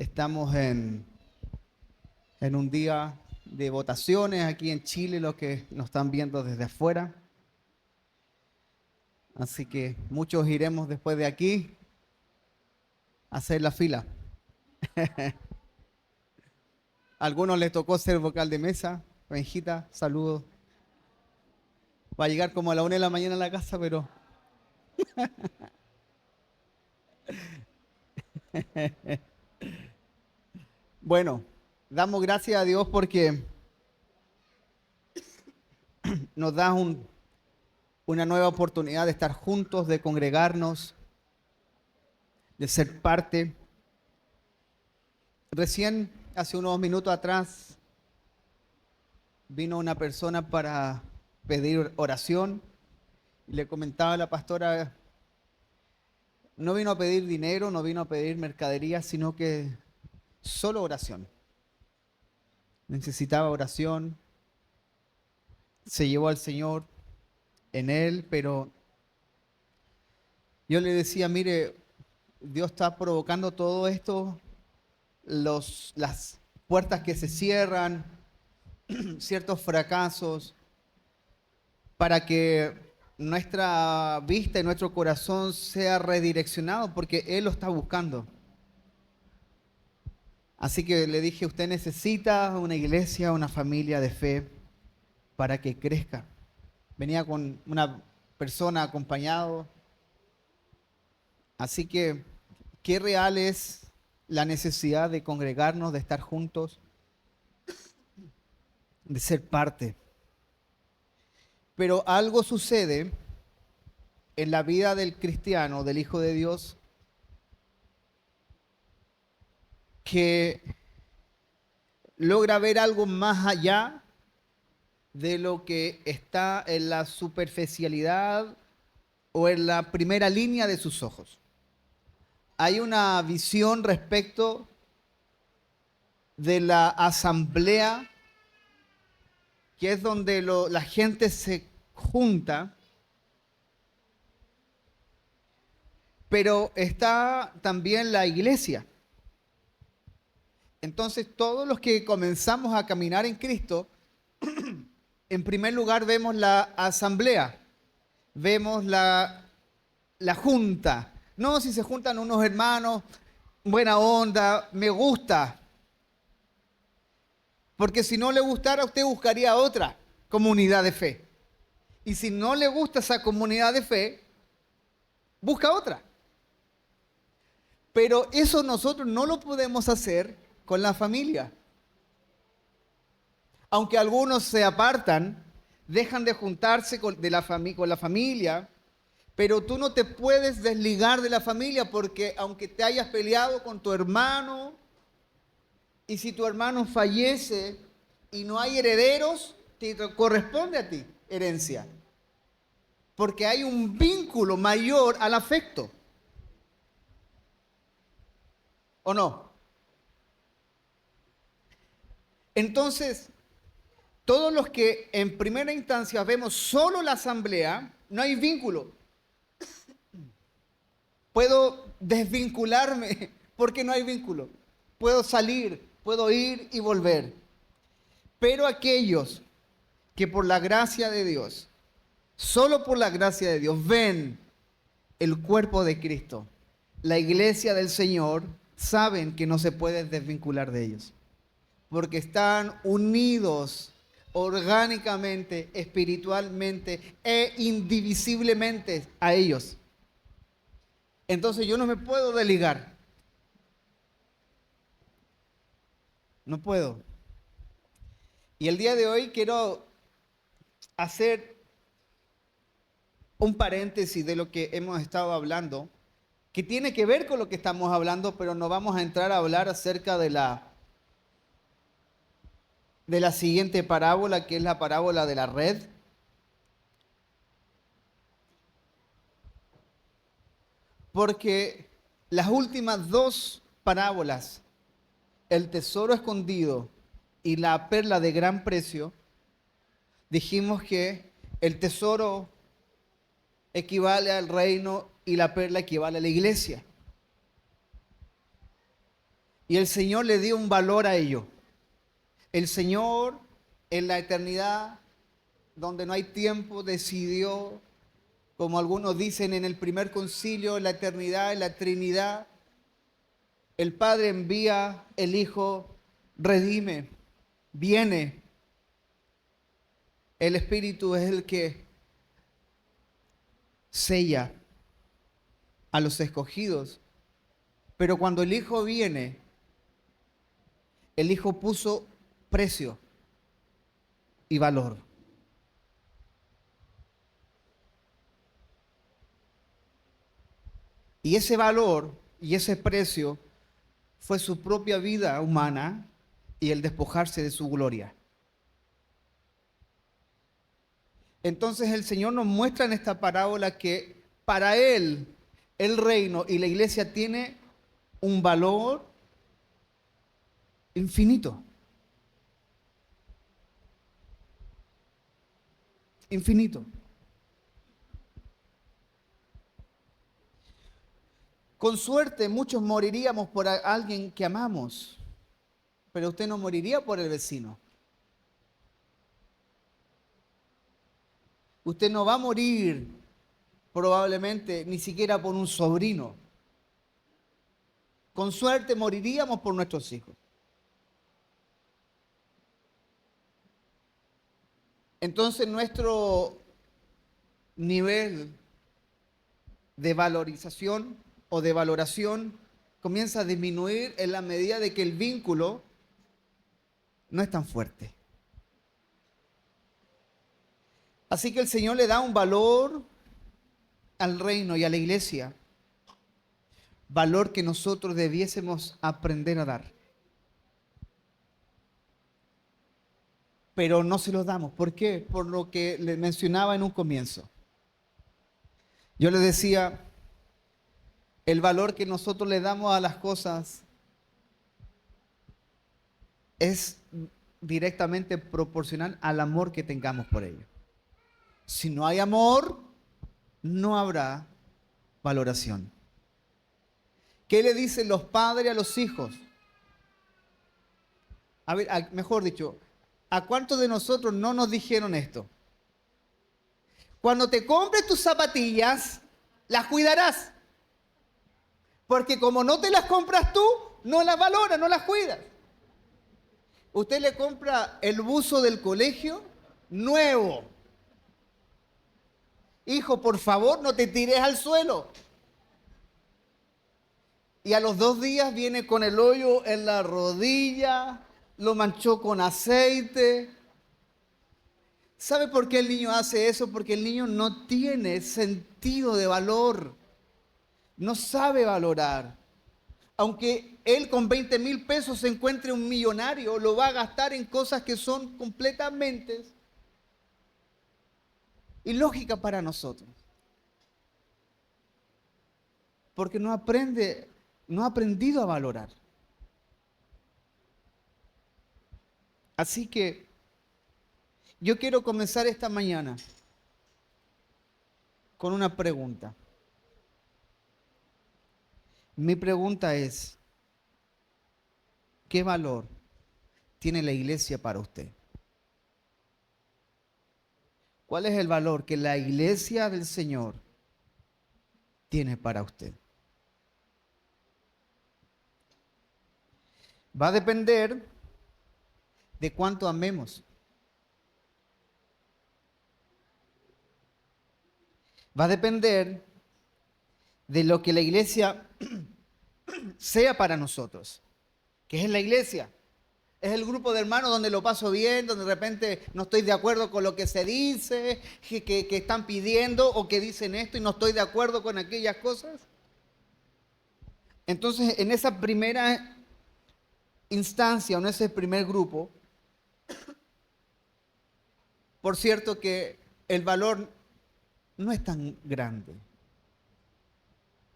Estamos en un día de votaciones aquí en Chile, los que nos están viendo desde afuera. Así que muchos iremos después de aquí a hacer la fila. A algunos les tocó ser vocal de mesa. Benjita, saludos. Va a llegar como a la 1 de la mañana a la casa, pero bueno, damos gracias a Dios porque nos da una nueva oportunidad de estar juntos, de congregarnos, de ser parte. Recién, hace unos minutos atrás, vino una persona para pedir oración y le comentaba a la pastora, no vino a pedir dinero, no vino a pedir mercadería, sino que solo oración. Necesitaba oración, se llevó al Señor en él, pero yo le decía, mire, Dios está provocando todo esto, las puertas que se cierran, ciertos fracasos, para que nuestra vista y nuestro corazón sea redireccionado, porque Él lo está buscando. Así que le dije, usted necesita una iglesia, una familia de fe para que crezca. Venía con una persona acompañado. Así que, qué real es la necesidad de congregarnos, de estar juntos, de ser parte. Pero algo sucede en la vida del cristiano, del Hijo de Dios, que logra ver algo más allá de lo que está en la superficialidad o en la primera línea de sus ojos. Hay una visión respecto de la asamblea, que es donde la gente se junta, pero está también la iglesia. Entonces, todos los que comenzamos a caminar en Cristo, en primer lugar vemos la asamblea, vemos la junta. No, si se juntan unos hermanos, buena onda, me gusta. Porque si no le gustara, usted buscaría otra comunidad de fe. Y si no le gusta esa comunidad de fe, busca otra. Pero eso nosotros no lo podemos hacer con la familia. Aunque algunos se apartan, dejan de juntarse con la familia, pero tú no te puedes desligar de la familia, porque aunque te hayas peleado con tu hermano, y si tu hermano fallece y no hay herederos, te corresponde a ti herencia. Porque hay un vínculo mayor al afecto. ¿O no? Entonces, todos los que en primera instancia vemos solo la asamblea, no hay vínculo. Puedo desvincularme porque no hay vínculo. Puedo salir, puedo ir y volver. Pero aquellos que por la gracia de Dios, solo por la gracia de Dios, ven el cuerpo de Cristo, la iglesia del Señor, saben que no se pueden desvincular de ellos. Porque están unidos orgánicamente, espiritualmente e indivisiblemente a ellos. Entonces yo no me puedo desligar. No puedo. Y el día de hoy quiero hacer un paréntesis de lo que hemos estado hablando, que tiene que ver con lo que estamos hablando, pero no vamos a entrar a hablar acerca de la siguiente parábola, que es la parábola de la red. Porque las últimas dos parábolas, el tesoro escondido y la perla de gran precio, dijimos que el tesoro equivale al reino y la perla equivale a la iglesia. Y el Señor le dio un valor a ello. El Señor en la eternidad, donde no hay tiempo, decidió, como algunos dicen en el primer concilio, en la eternidad, en la Trinidad, el Padre envía, el Hijo redime, viene. El Espíritu es el que sella a los escogidos. Pero cuando el Hijo viene, el Hijo puso precio y valor. Y ese valor y ese precio fue su propia vida humana y el despojarse de su gloria. Entonces el Señor nos muestra en esta parábola que para Él el reino y la iglesia tiene un valor infinito. Infinito. Con suerte muchos moriríamos por alguien que amamos, pero usted no moriría por el vecino. Usted no va a morir probablemente ni siquiera por un sobrino. Con suerte moriríamos por nuestros hijos. Entonces nuestro nivel de valorización o de valoración comienza a disminuir en la medida de que el vínculo no es tan fuerte. Así que el Señor le da un valor al reino y a la iglesia, valor que nosotros debiésemos aprender a dar. Pero no se los damos. ¿Por qué? Por lo que les mencionaba en un comienzo. Yo les decía, el valor que nosotros le damos a las cosas es directamente proporcional al amor que tengamos por ello. Si no hay amor, no habrá valoración. ¿Qué le dicen los padres a los hijos? A ver, mejor dicho, ¿a cuántos de nosotros no nos dijeron esto? Cuando te compres tus zapatillas, las cuidarás. Porque como no te las compras tú, no las valoras, no las cuidas. Usted le compra el buzo del colegio nuevo. Hijo, por favor, no te tires al suelo. Y a los 2 días viene con el hoyo en la rodilla, lo manchó con aceite. ¿Sabe por qué el niño hace eso? Porque el niño no tiene sentido de valor. No sabe valorar. Aunque él con 20,000 pesos se encuentre un millonario, lo va a gastar en cosas que son completamente ilógicas para nosotros. Porque no ha aprendido a valorar. Así que yo quiero comenzar esta mañana con una pregunta. Mi pregunta es, ¿qué valor tiene la iglesia para usted? ¿Cuál es el valor que la iglesia del Señor tiene para usted? Va a depender de cuánto amemos. Va a depender de lo que la iglesia sea para nosotros. ¿Qué es la iglesia? Es el grupo de hermanos donde lo paso bien, donde de repente no estoy de acuerdo con lo que se dice, que están pidiendo o que dicen esto y no estoy de acuerdo con aquellas cosas. Entonces, en esa primera instancia o en ese primer grupo, por cierto que el valor no es tan grande.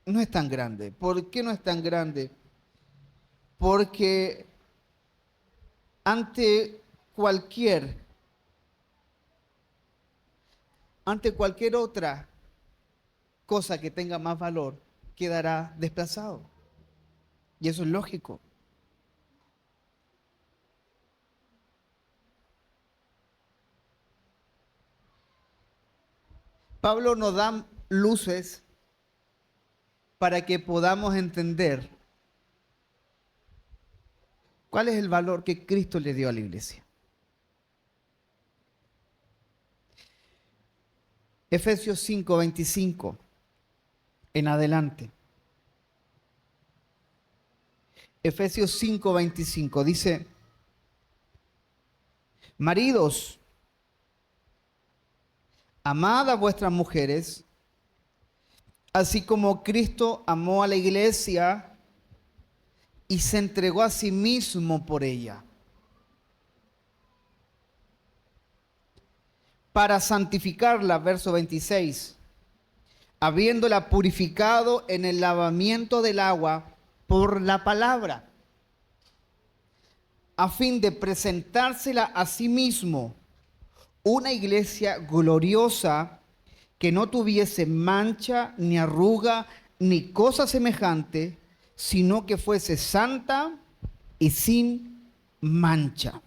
No es tan grande. ¿Por qué no es tan grande? Porque ante cualquier otra cosa que tenga más valor, quedará desplazado. Y eso es lógico. Pablo nos da luces para que podamos entender cuál es el valor que Cristo le dio a la iglesia. Efesios 5:25 en adelante. Efesios 5:25 dice: maridos, amad a vuestras mujeres, así como Cristo amó a la iglesia y se entregó a sí mismo por ella, para santificarla, verso 26, habiéndola purificado en el lavamiento del agua por la palabra, a fin de presentársela a sí mismo, una iglesia gloriosa, que no tuviese mancha, ni arruga, ni cosa semejante, sino que fuese santa y sin mancha.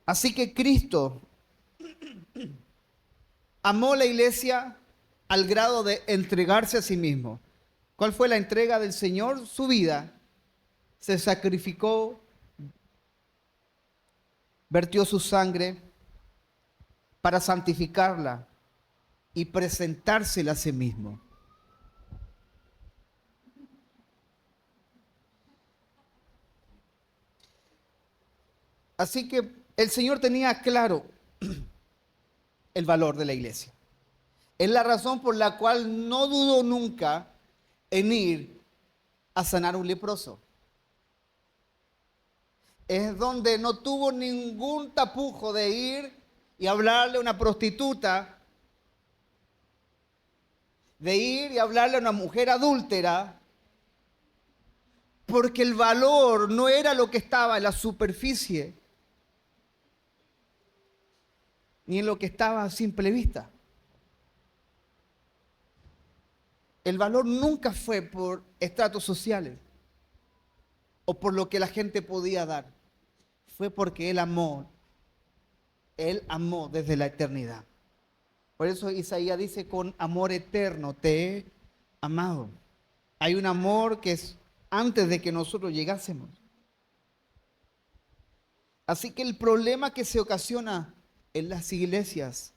Así que Cristo amó la iglesia al grado de entregarse a sí mismo. ¿Cuál fue la entrega del Señor? Su vida. Se sacrificó, vertió su sangre para santificarla y presentársela a sí mismo. Así que el Señor tenía claro el valor de la iglesia. Es la razón por la cual no dudó nunca en ir a sanar un leproso. Es donde no tuvo ningún tapujo de ir y hablarle a una prostituta, de ir y hablarle a una mujer adúltera, porque el valor no era lo que estaba en la superficie, ni en lo que estaba a simple vista. El valor nunca fue por estratos sociales o por lo que la gente podía dar. Fue porque Él amó desde la eternidad. Por eso Isaías dice: con amor eterno te he amado. Hay un amor que es antes de que nosotros llegásemos. Así que el problema que se ocasiona en las iglesias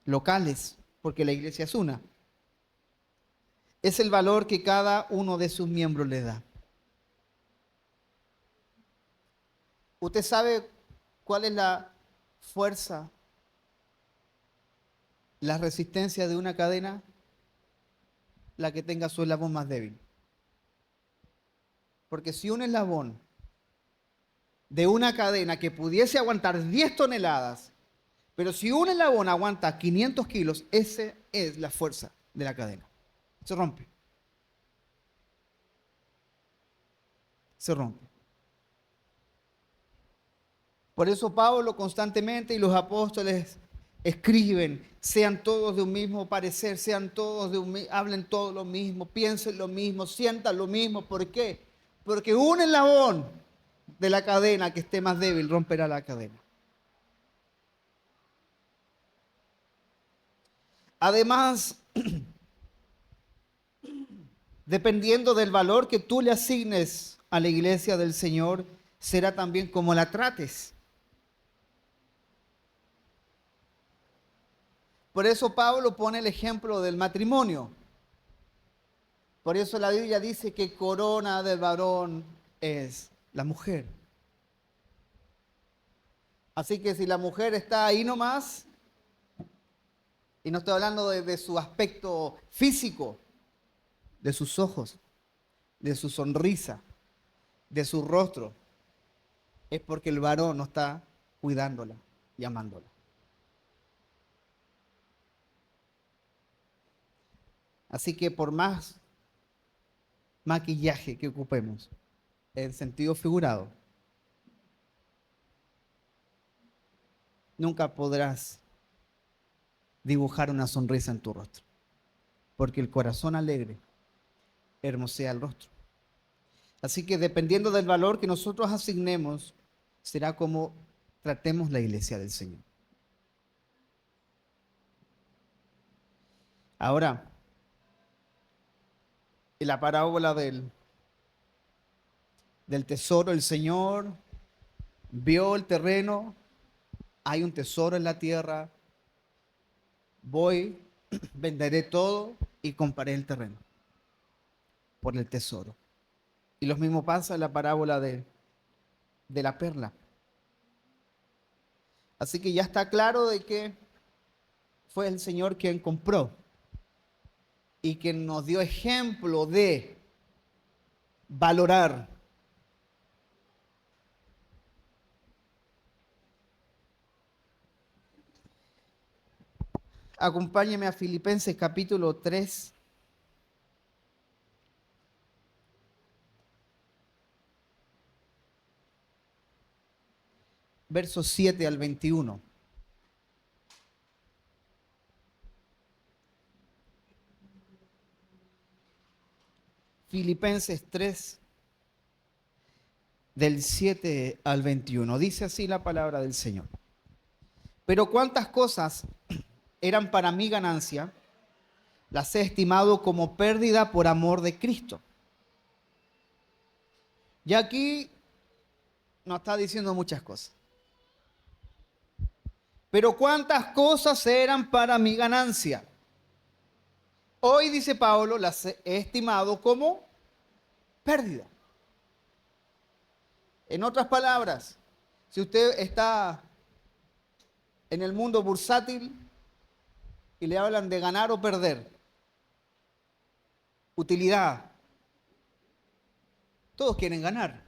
locales, porque la iglesia es una, es el valor que cada uno de sus miembros le da. ¿Usted sabe cuál es la fuerza, la resistencia de una cadena? La que tenga su eslabón más débil. Porque si un eslabón de una cadena que pudiese aguantar 10 toneladas, pero si un eslabón aguanta 500 kilos, esa es la fuerza de la cadena. Se rompe. Se rompe. Por eso Pablo constantemente y los apóstoles escriben: sean todos de un mismo parecer, sean todos hablen todo lo mismo, piensen lo mismo, sientan lo mismo. ¿Por qué? Porque un eslabón de la cadena que esté más débil romperá la cadena. Además, dependiendo del valor que tú le asignes a la iglesia del Señor, será también como la trates. Por eso Pablo pone el ejemplo del matrimonio. Por eso la Biblia dice que corona del varón es la mujer. Así que si la mujer está ahí nomás, y no estoy hablando de su aspecto físico, de sus ojos, de su sonrisa, de su rostro, es porque el varón no está cuidándola y amándola. Así que por más maquillaje que ocupemos, en sentido figurado, nunca podrás dibujar una sonrisa en tu rostro, porque el corazón alegre hermosea el rostro. Así que dependiendo del valor que nosotros asignemos, será como tratemos la iglesia del Señor. Ahora, en la parábola del tesoro, el Señor vio el terreno, hay un tesoro en la tierra, voy, venderé todo y compraré el terreno por el tesoro. Y lo mismo pasa en la parábola de la perla. Así que ya está claro de que fue el Señor quien compró y quien nos dio ejemplo de valorar. Acompáñeme a Filipenses capítulo 3. Versos 7 al 21. Filipenses 3, del 7 al 21. Dice así la palabra del Señor. Pero cuántas cosas eran para mí ganancia, las he estimado como pérdida por amor de Cristo. Y aquí nos está diciendo muchas cosas. Pero cuántas cosas eran para mi ganancia. Hoy, dice Pablo, las he estimado como pérdida. En otras palabras, si usted está en el mundo bursátil y le hablan de ganar o perder, utilidad, todos quieren ganar.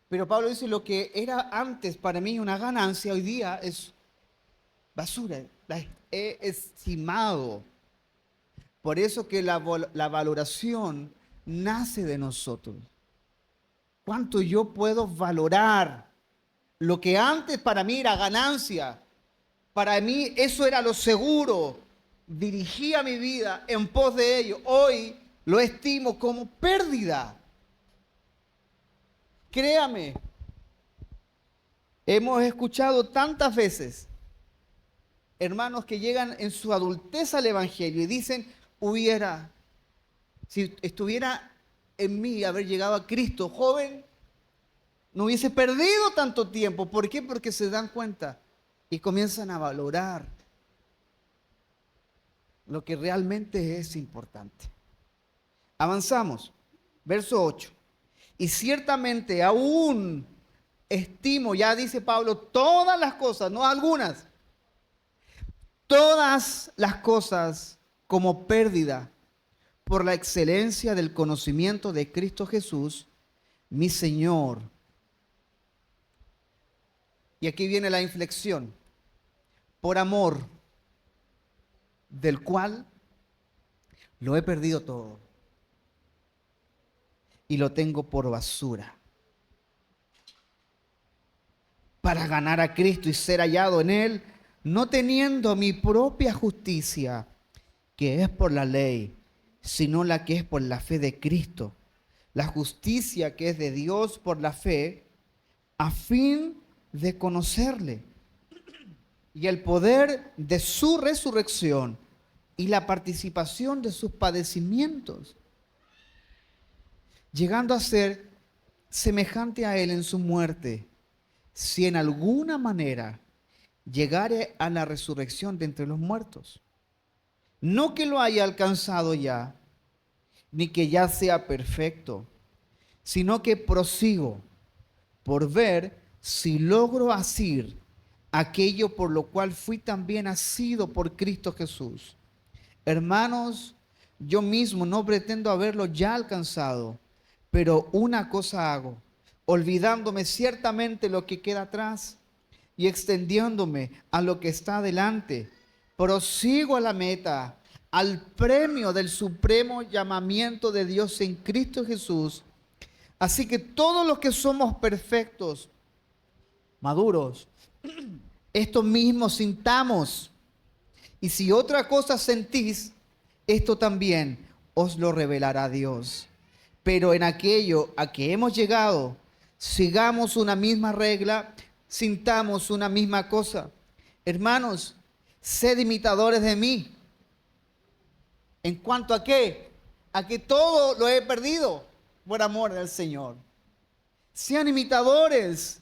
Pero Pablo dice, lo que era antes para mí una ganancia, hoy día es basura, la he estimado. Por eso que la valoración nace de nosotros. ¿Cuánto yo puedo valorar lo que antes para mí era ganancia? Para mí eso era lo seguro. Dirigía mi vida en pos de ello. Hoy lo estimo como pérdida. Créame, hemos escuchado tantas veces hermanos que llegan en su adultez al Evangelio y dicen, si estuviera en mí haber llegado a Cristo joven, no hubiese perdido tanto tiempo. ¿Por qué? Porque se dan cuenta y comienzan a valorar lo que realmente es importante. Avanzamos. Verso 8. Y ciertamente aún estimo, ya dice Pablo, todas las cosas, no algunas, todas las cosas como pérdida por la excelencia del conocimiento de Cristo Jesús, mi Señor. Y aquí viene la inflexión. Por amor del cual lo he perdido todo y lo tengo por basura, para ganar a Cristo y ser hallado en Él, no teniendo mi propia justicia, que es por la ley, sino la que es por la fe de Cristo, la justicia que es de Dios por la fe, a fin de conocerle y el poder de su resurrección y la participación de sus padecimientos, llegando a ser semejante a Él en su muerte, si en alguna manera llegare a la resurrección de entre los muertos. No que lo haya alcanzado ya, ni que ya sea perfecto, sino que prosigo por ver si logro asir aquello por lo cual fui también asido por Cristo Jesús. Hermanos, yo mismo no pretendo haberlo ya alcanzado, pero una cosa hago, olvidándome ciertamente lo que queda atrás y extendiéndome a lo que está delante, prosigo a la meta, al premio del supremo llamamiento de Dios en Cristo Jesús. Así que todos los que somos perfectos, maduros, esto mismo sintamos. Y si otra cosa sentís, esto también os lo revelará Dios. Pero en aquello a que hemos llegado, sigamos una misma regla, sintamos una misma cosa. Hermanos, Sed imitadores de mí. ¿En cuanto a qué? A que todo lo he perdido por amor del Señor. Sean imitadores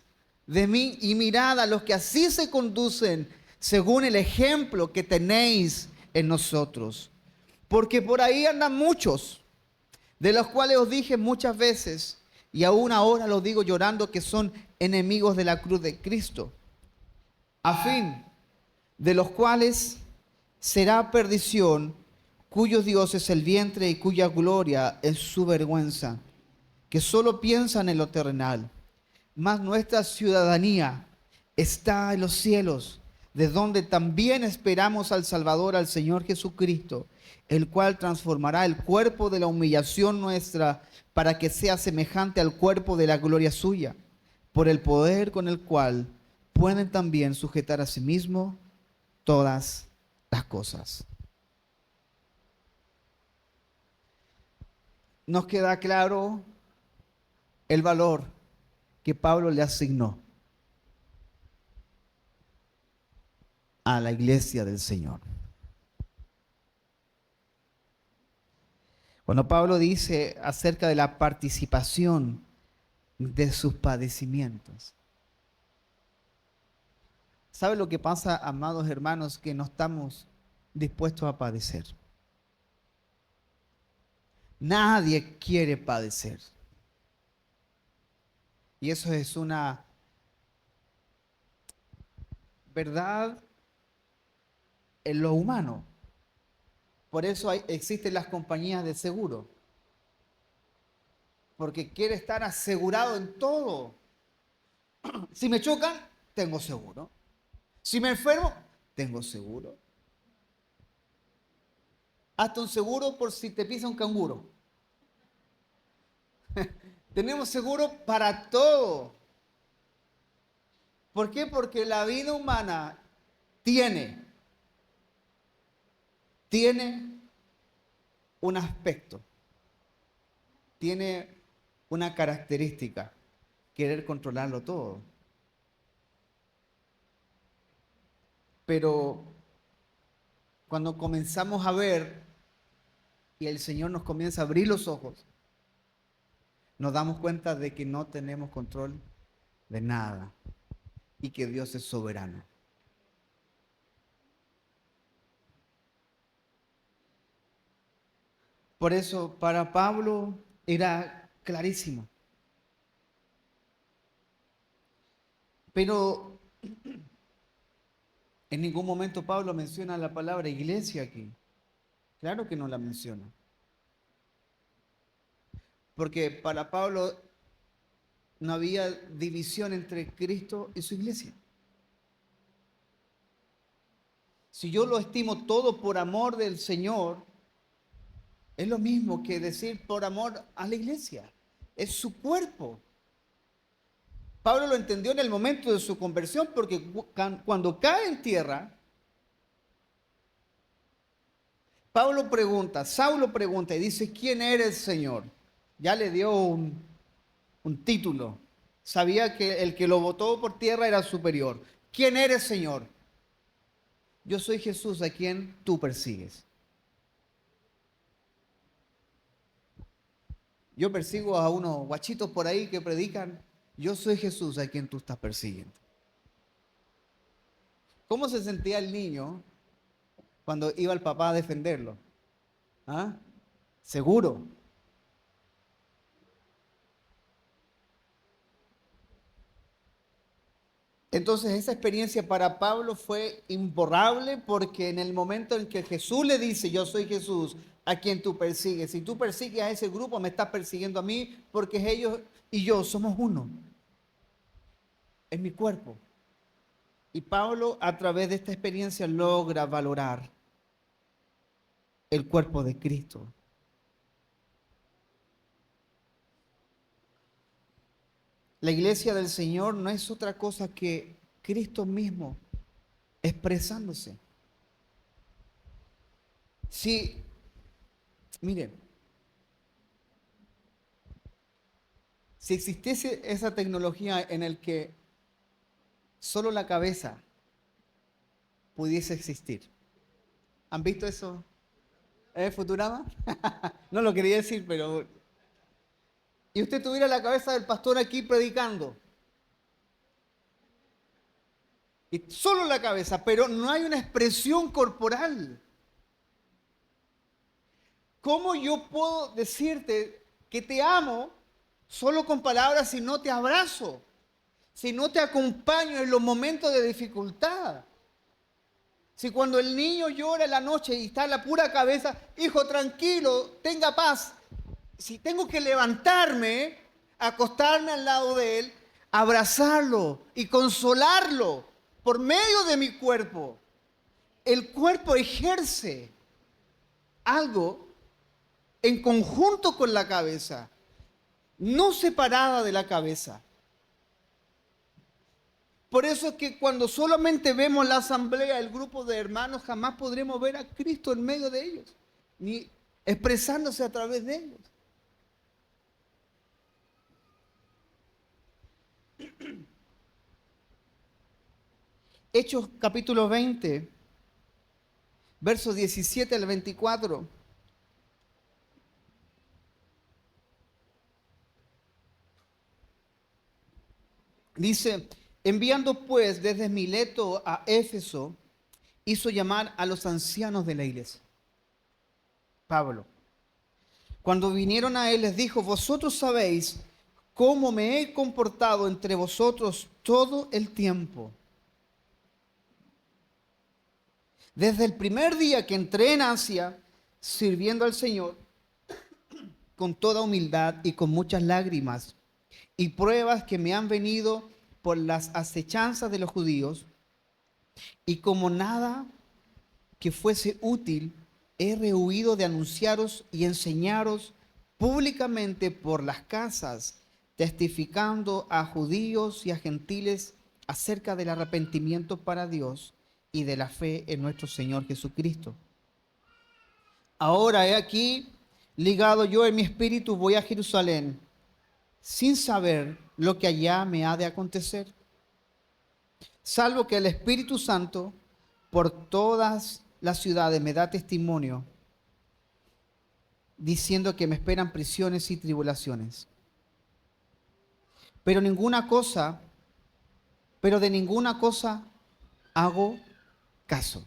de mí y mirad a los que así se conducen según el ejemplo que tenéis en nosotros. Porque por ahí andan muchos, de los cuales os dije muchas veces, y aún ahora lo digo llorando, que son enemigos de la cruz de Cristo, a fin de los cuales será perdición, cuyo Dios es el vientre y cuya gloria es su vergüenza, que solo piensan en lo terrenal. Mas nuestra ciudadanía está en los cielos, de donde también esperamos al Salvador, al Señor Jesucristo, el cual transformará el cuerpo de la humillación nuestra para que sea semejante al cuerpo de la gloria suya, por el poder con el cual pueden también sujetar a sí mismo todas las cosas. Nos queda claro el valor que Pablo le asignó a la iglesia del Señor. Cuando Pablo dice acerca de la participación de sus padecimientos, ¿sabe lo que pasa, amados hermanos? Que no estamos dispuestos a padecer. Nadie quiere padecer. Y eso es una verdad en lo humano. Por eso existen las compañías de seguro. Porque quiere estar asegurado en todo. Si me chocan, tengo seguro. Si me enfermo, tengo seguro. Hasta un seguro por si te pisa un canguro. Tenemos seguro para todo. ¿Por qué? Porque la vida humana tiene un aspecto, tiene una característica, querer controlarlo todo. Pero cuando comenzamos a ver y el Señor nos comienza a abrir los ojos, nos damos cuenta de que no tenemos control de nada y que Dios es soberano. Por eso para Pablo era clarísimo. Pero en ningún momento Pablo menciona la palabra iglesia aquí. Claro que no la menciona. Porque para Pablo no había división entre Cristo y su iglesia. Si yo lo estimo todo por amor del Señor, es lo mismo que decir por amor a la iglesia. Es su cuerpo. Pablo lo entendió en el momento de su conversión porque cuando cae en tierra, Saulo pregunta y dice, ¿quién eres, Señor? Ya le dio un título. Sabía que el que lo botó por tierra era superior. ¿Quién eres, Señor? Yo soy Jesús a quien tú persigues. Yo persigo a unos guachitos por ahí que predican, yo soy Jesús a quien tú estás persiguiendo. ¿Cómo se sentía el niño cuando iba el papá a defenderlo? ¿Ah? Seguro. Entonces esa experiencia para Pablo fue imborrable porque en el momento en que Jesús le dice, yo soy Jesús a quien tú persigues, si tú persigues a ese grupo, me estás persiguiendo a mí porque ellos y yo somos uno. Es mi cuerpo. Y Pablo a través de esta experiencia logra valorar el cuerpo de Cristo. La iglesia del Señor no es otra cosa que Cristo mismo expresándose. Si, miren, si existiese esa tecnología en el que solo la cabeza pudiese existir. ¿Han visto eso? Futurama? No lo quería decir, pero... Y usted tuviera la cabeza del pastor aquí predicando. Y solo la cabeza, pero no hay una expresión corporal. ¿Cómo yo puedo decirte que te amo solo con palabras si no te abrazo? Si no te acompaño en los momentos de dificultad. Si cuando el niño llora en la noche y está en la pura cabeza, hijo, tranquilo, tenga paz. Si tengo que levantarme, acostarme al lado de él, abrazarlo y consolarlo por medio de mi cuerpo. El cuerpo ejerce algo en conjunto con la cabeza, no separada de la cabeza. Por eso es que cuando solamente vemos la asamblea, el grupo de hermanos, jamás podremos ver a Cristo en medio de ellos, ni expresándose a través de ellos. Hechos capítulo 20, versos 17 al 24. Dice, enviando pues desde Mileto a Éfeso, hizo llamar a los ancianos de la iglesia. Pablo. Cuando vinieron a él les dijo, vosotros sabéis cómo me he comportado entre vosotros todo el tiempo. Desde el primer día que entré en Asia, sirviendo al Señor, con toda humildad y con muchas lágrimas, y pruebas que me han venido por las acechanzas de los judíos, y como nada que fuese útil, he rehuido de anunciaros y enseñaros públicamente por las casas, testificando a judíos y a gentiles acerca del arrepentimiento para Dios y de la fe en nuestro Señor Jesucristo. Ahora he aquí, ligado yo en mi espíritu, voy a Jerusalén, sin saber lo que allá me ha de acontecer, salvo que el Espíritu Santo por todas las ciudades me da testimonio, diciendo que me esperan prisiones y tribulaciones. Pero de ninguna cosa hago caso.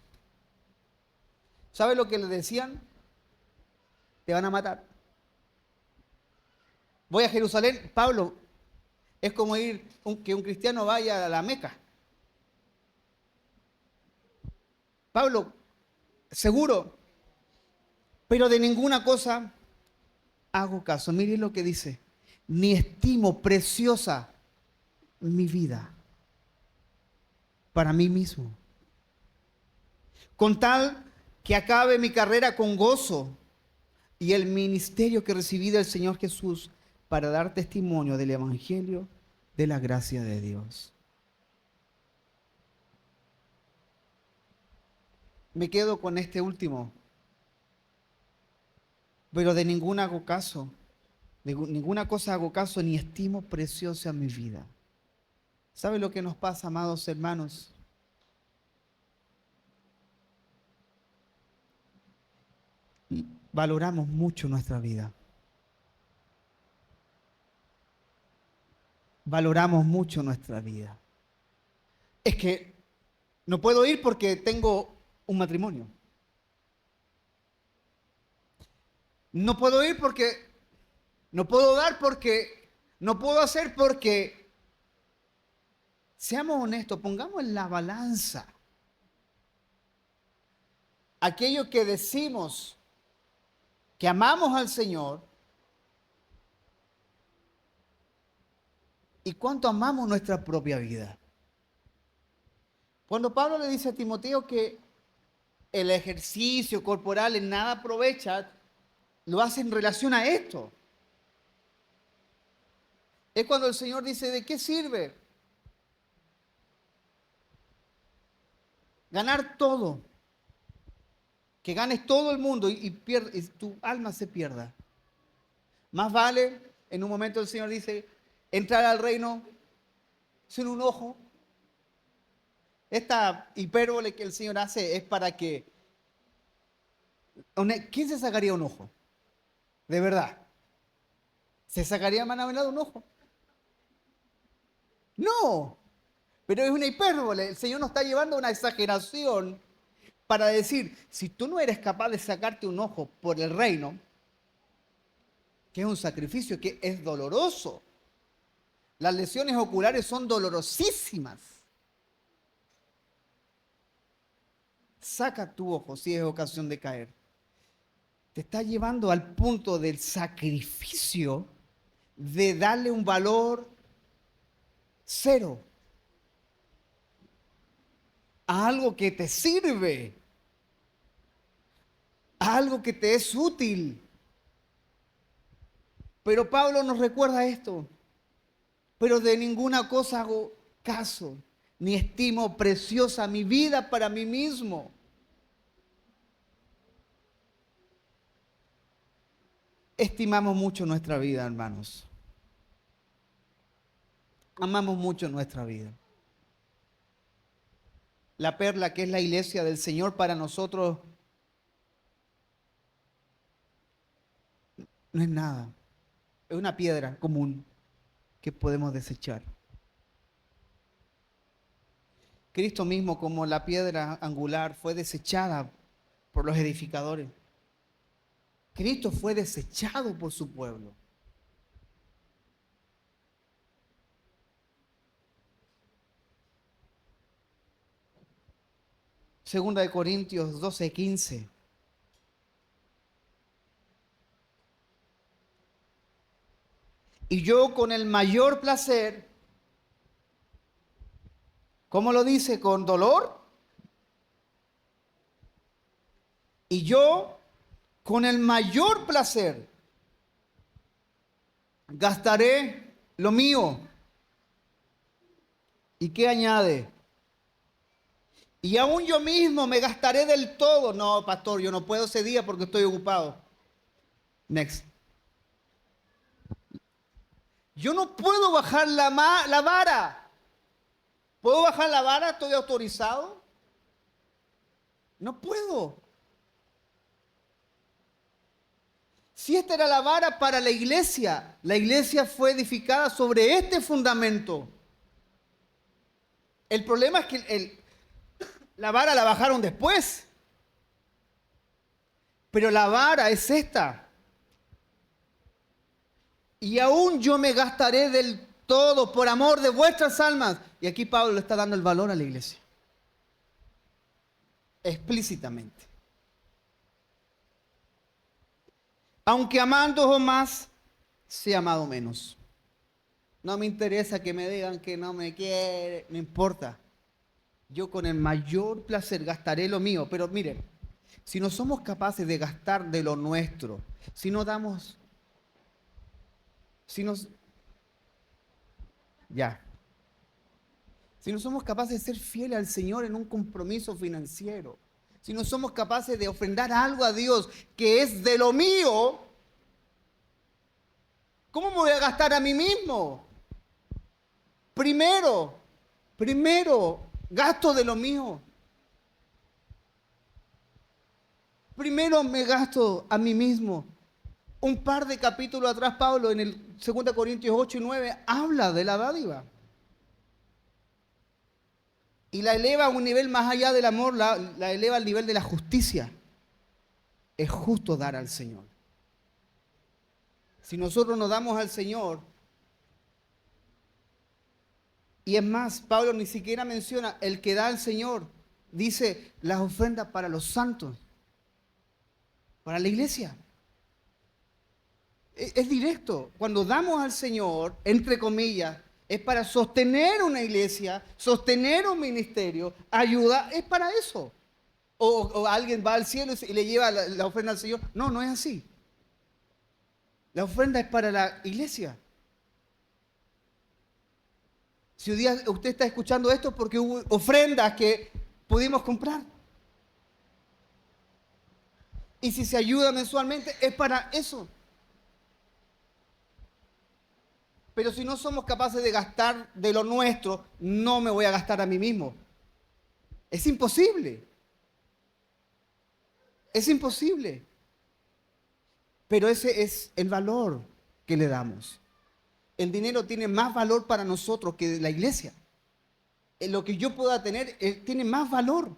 ¿Sabe lo que le decían? Te van a matar. Voy a Jerusalén. Pablo, es como que un cristiano vaya a la Meca. Pablo, seguro, pero de ninguna cosa hago caso. Miren lo que dice. Ni estimo preciosa mi vida para mí mismo, con tal que acabe mi carrera con gozo y el ministerio que recibí del Señor Jesús para dar testimonio del Evangelio de la gracia de Dios. Me quedo con este último. Pero de ninguna hago caso, de ninguna cosa hago caso, ni estimo preciosa mi vida. ¿Sabe lo que nos pasa, amados hermanos? Valoramos mucho nuestra vida. Valoramos mucho nuestra vida. Es que no puedo ir porque tengo un matrimonio. No puedo ir porque, no puedo dar porque, no puedo hacer porque, seamos honestos, pongamos en la balanza aquello que decimos que amamos al Señor y cuánto amamos nuestra propia vida. Cuando Pablo le dice a Timoteo que el ejercicio corporal en nada aprovecha, lo hace en relación a esto. Es cuando el Señor dice, ¿de qué sirve ganar todo? Que ganes todo el mundo y tu alma se pierda. Más vale, en un momento el Señor dice, entrar al reino sin un ojo Esta hipérbole que el Señor hace es para que... ¿Quién se sacaría un ojo? De verdad. ¿Se sacaría mano a un ojo? No. Pero es una hipérbole. El Señor nos está llevando a una exageración para decir, si tú no eres capaz de sacarte un ojo por el reino, que es un sacrificio que es doloroso, las lesiones oculares son dolorosísimas. Saca tu ojo si es ocasión de caer. Te está llevando al punto del sacrificio de darle un valor cero a algo que te sirve, a algo que te es útil. Pero Pablo nos recuerda esto. Pero de ninguna cosa hago caso, ni estimo preciosa mi vida para mí mismo. Estimamos mucho nuestra vida, hermanos. Amamos mucho nuestra vida. La perla que es la iglesia del Señor para nosotros no es nada. Es una piedra común que podemos desechar. Cristo mismo, como la piedra angular, fue desechada por los edificadores. Cristo fue desechado por su pueblo. Segunda de Corintios 12:15. Y yo con el mayor placer, ¿cómo lo dice? ¿Con dolor? Y yo con el mayor placer gastaré lo mío. ¿Y qué añade? Y aún yo mismo me gastaré del todo. No, pastor, yo no puedo ese día porque estoy ocupado. Next. Yo no puedo bajar la vara. ¿Puedo bajar la vara? ¿Estoy autorizado? No puedo. Si esta era la vara para la iglesia fue edificada sobre este fundamento. El problema es que la vara la bajaron después. Pero la vara es esta. Y aún yo me gastaré del todo por amor de vuestras almas. Y aquí Pablo le está dando el valor a la iglesia. Explícitamente. Aunque amando más, sea amado menos. No me interesa que me digan que no me quiere, no importa. Yo con el mayor placer gastaré lo mío. Pero miren, si no somos capaces de gastar de lo nuestro, si no damos, si nos, ya, si no somos capaces de ser fieles al Señor en un compromiso financiero, si no somos capaces de ofrendar algo a Dios que es de lo mío, ¿cómo me voy a gastar a mí mismo? Primero, gasto de lo mío. Primero me gasto a mí mismo. Un par de capítulos atrás, Pablo, en el 2 Corintios 8 y 9, habla de la dádiva. Y la eleva a un nivel más allá del amor, la eleva al nivel de la justicia. Es justo dar al Señor. Si nosotros nos damos al Señor, y es más, Pablo ni siquiera menciona el que da al Señor, dice las ofrendas para los santos, para la iglesia. Es directo. Cuando damos al Señor, entre comillas, es para sostener una iglesia, sostener un ministerio, ayuda, es para eso. O alguien va al cielo y le lleva la ofrenda al Señor. No, no es así. La ofrenda es para la iglesia. Si un día usted está escuchando esto, porque hubo ofrendas que pudimos comprar. Y si se ayuda mensualmente, es para eso. Pero si no somos capaces de gastar de lo nuestro, no me voy a gastar a mí mismo. Es imposible. Es imposible. Pero ese es el valor que le damos. El dinero tiene más valor para nosotros que la iglesia. Lo que yo pueda tener tiene más valor.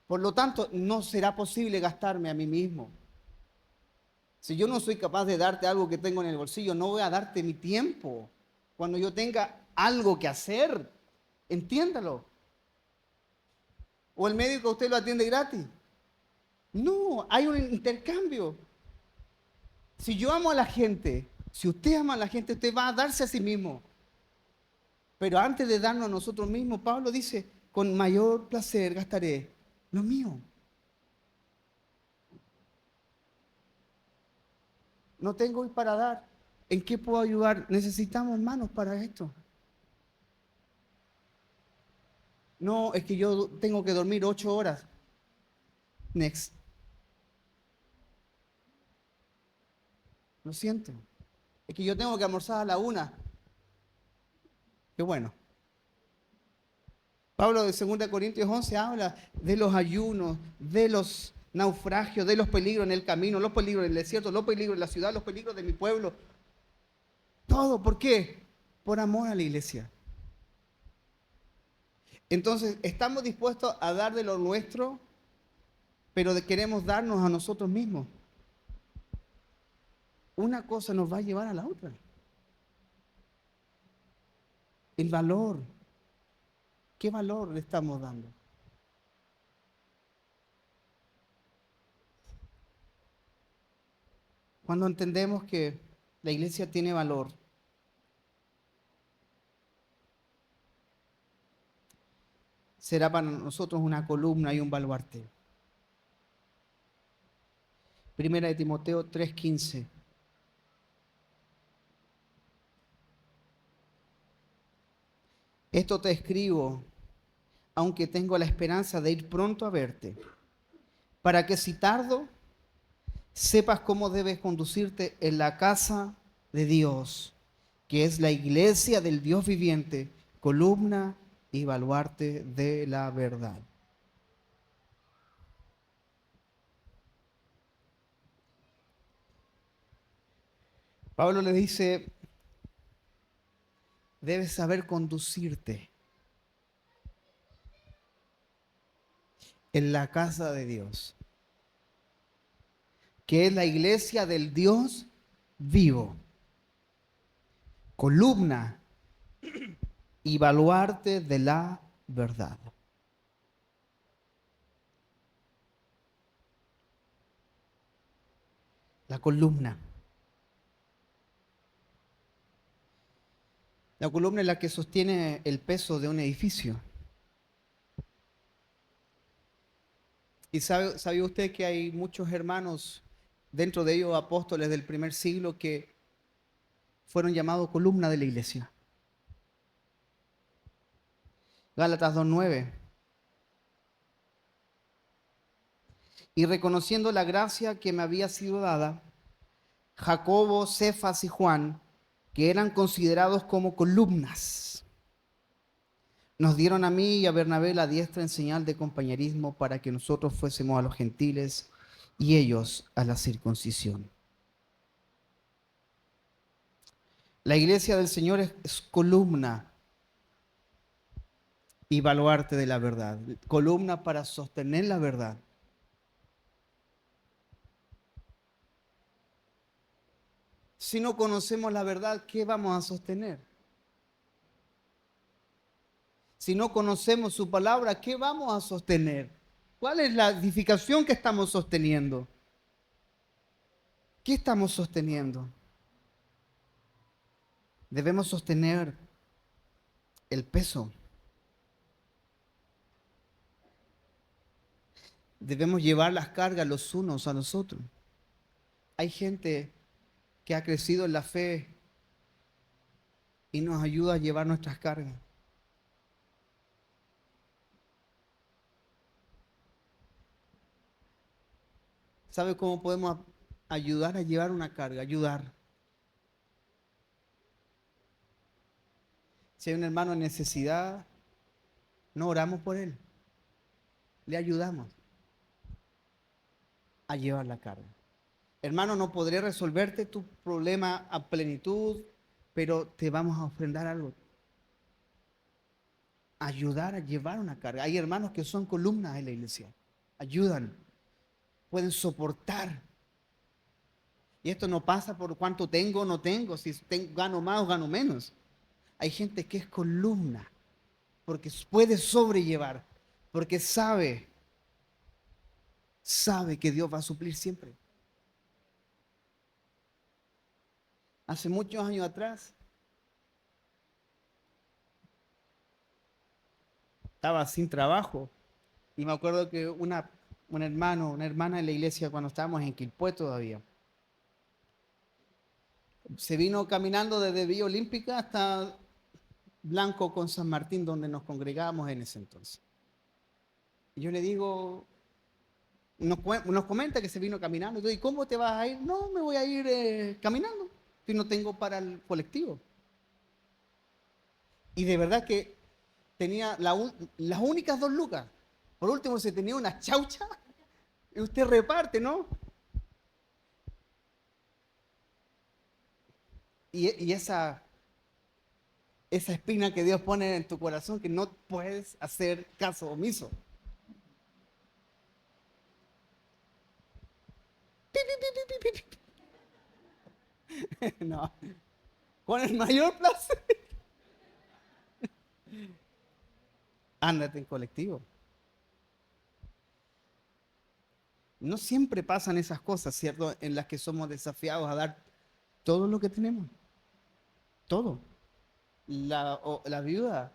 Por lo tanto, no será posible gastarme a mí mismo. Si yo no soy capaz de darte algo que tengo en el bolsillo, no voy a darte mi tiempo. Cuando yo tenga algo que hacer, entiéndalo. O el médico usted lo atiende gratis. No, hay un intercambio. Si yo amo a la gente, si usted ama a la gente, usted va a darse a sí mismo. Pero antes de darnos a nosotros mismos, Pablo dice, con mayor placer gastaré lo mío. No tengo hoy para dar. ¿En qué puedo ayudar? Necesitamos manos para esto. No, es que yo tengo que dormir 8 horas. Next. Lo siento. Es que yo tengo que almorzar a la 1. Qué bueno. Pablo de 2 Corintios 11 habla de los ayunos, de los naufragios, de los peligros en el camino, los peligros en el desierto, los peligros en la ciudad, los peligros de mi pueblo. Todo, ¿por qué? Por amor a la iglesia. Entonces, estamos dispuestos a dar de lo nuestro, pero queremos darnos a nosotros mismos. Una cosa nos va a llevar a la otra. El valor. ¿Qué valor le estamos dando? Cuando entendemos que la iglesia tiene valor, será para nosotros una columna y un baluarte. Primera de Timoteo 3:15. Esto te escribo, aunque tengo la esperanza de ir pronto a verte, para que si tardo, sepas cómo debes conducirte en la casa de Dios, que es la iglesia del Dios viviente, columna y baluarte de la verdad. Pablo le dice, debes saber conducirte en la casa de Dios, que es la iglesia del Dios vivo, columna y baluarte de la verdad. La columna. La columna es la que sostiene el peso de un edificio. Y sabe usted que hay muchos hermanos, dentro de ellos apóstoles del primer siglo, que fueron llamados columna de la iglesia. Gálatas 2:9. Y reconociendo la gracia que me había sido dada, Jacobo, Cefas y Juan, que eran considerados como columnas, nos dieron a mí y a Bernabé la diestra en señal de compañerismo para que nosotros fuésemos a los gentiles y ellos a la circuncisión. La iglesia del Señor es columna y baluarte de la verdad, columna para sostener la verdad. Si no conocemos la verdad, ¿qué vamos a sostener? Si no conocemos su palabra, ¿qué vamos a sostener? ¿Cuál es la edificación que estamos sosteniendo? ¿Qué estamos sosteniendo? Debemos sostener el peso. Debemos llevar las cargas los unos a los otros. Hay gente que ha crecido en la fe y nos ayuda a llevar nuestras cargas. ¿Sabe cómo podemos ayudar a llevar una carga? Ayudar. Si hay un hermano en necesidad, no oramos por él, le ayudamos a llevar la carga. Hermano, no podré resolverte tu problema a plenitud, pero te vamos a ofrendar algo. Ayudar a llevar una carga. Hay hermanos que son columnas en la iglesia. Ayudan, pueden soportar. Y esto no pasa por cuánto tengo o no tengo, si gano más o gano menos. Hay gente que es columna, porque puede sobrellevar, porque sabe que Dios va a suplir siempre. Hace muchos años atrás, estaba sin trabajo y me acuerdo que un hermano, una hermana de la iglesia cuando estábamos en Quilpué todavía, se vino caminando desde Villa Olímpica hasta Blanco con San Martín, donde nos congregábamos en ese entonces. Y yo le digo, nos comenta que se vino caminando. Y yo, ¿y cómo te vas a ir? No, me voy a ir caminando, si no tengo para el colectivo. Y de verdad que tenía las únicas 2 lucas. Por último, se tenía una chaucha y usted reparte, ¿no? Y esa espina que Dios pone en tu corazón que no puedes hacer caso omiso. No, con el mayor placer. Ándate en colectivo. No siempre pasan esas cosas, ¿cierto? En las que somos desafiados a dar todo lo que tenemos. Todo. La viuda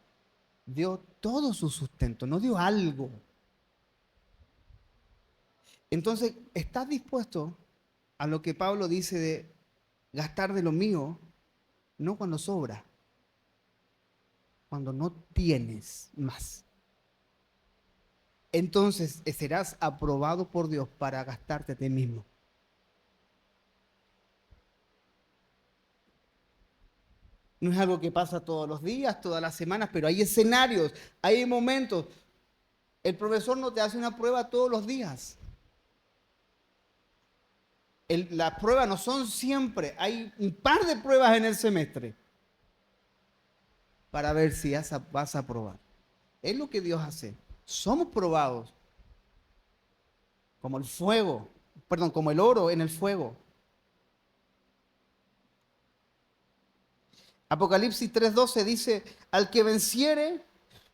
dio todo su sustento, no dio algo. Entonces, ¿estás dispuesto a lo que Pablo dice de gastar de lo mío? No cuando sobra, cuando no tienes más. Entonces serás aprobado por Dios para gastarte a ti mismo. No es algo que pasa todos los días, todas las semanas, pero hay escenarios, hay momentos. El profesor no te hace una prueba todos los días. Las pruebas no son siempre, hay un par de pruebas en el semestre para ver si vas a probar. Es lo que Dios hace. Somos probados como el fuego, perdón, como el oro en el fuego. Apocalipsis 3:12 dice, al que venciere,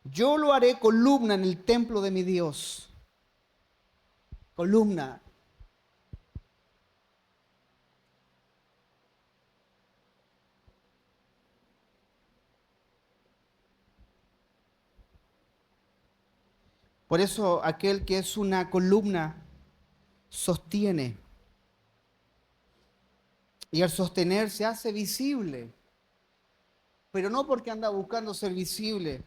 yo lo haré columna en el templo de mi Dios. Columna. Por eso aquel que es una columna sostiene. Y al sostener se hace visible. Pero no porque anda buscando ser visible.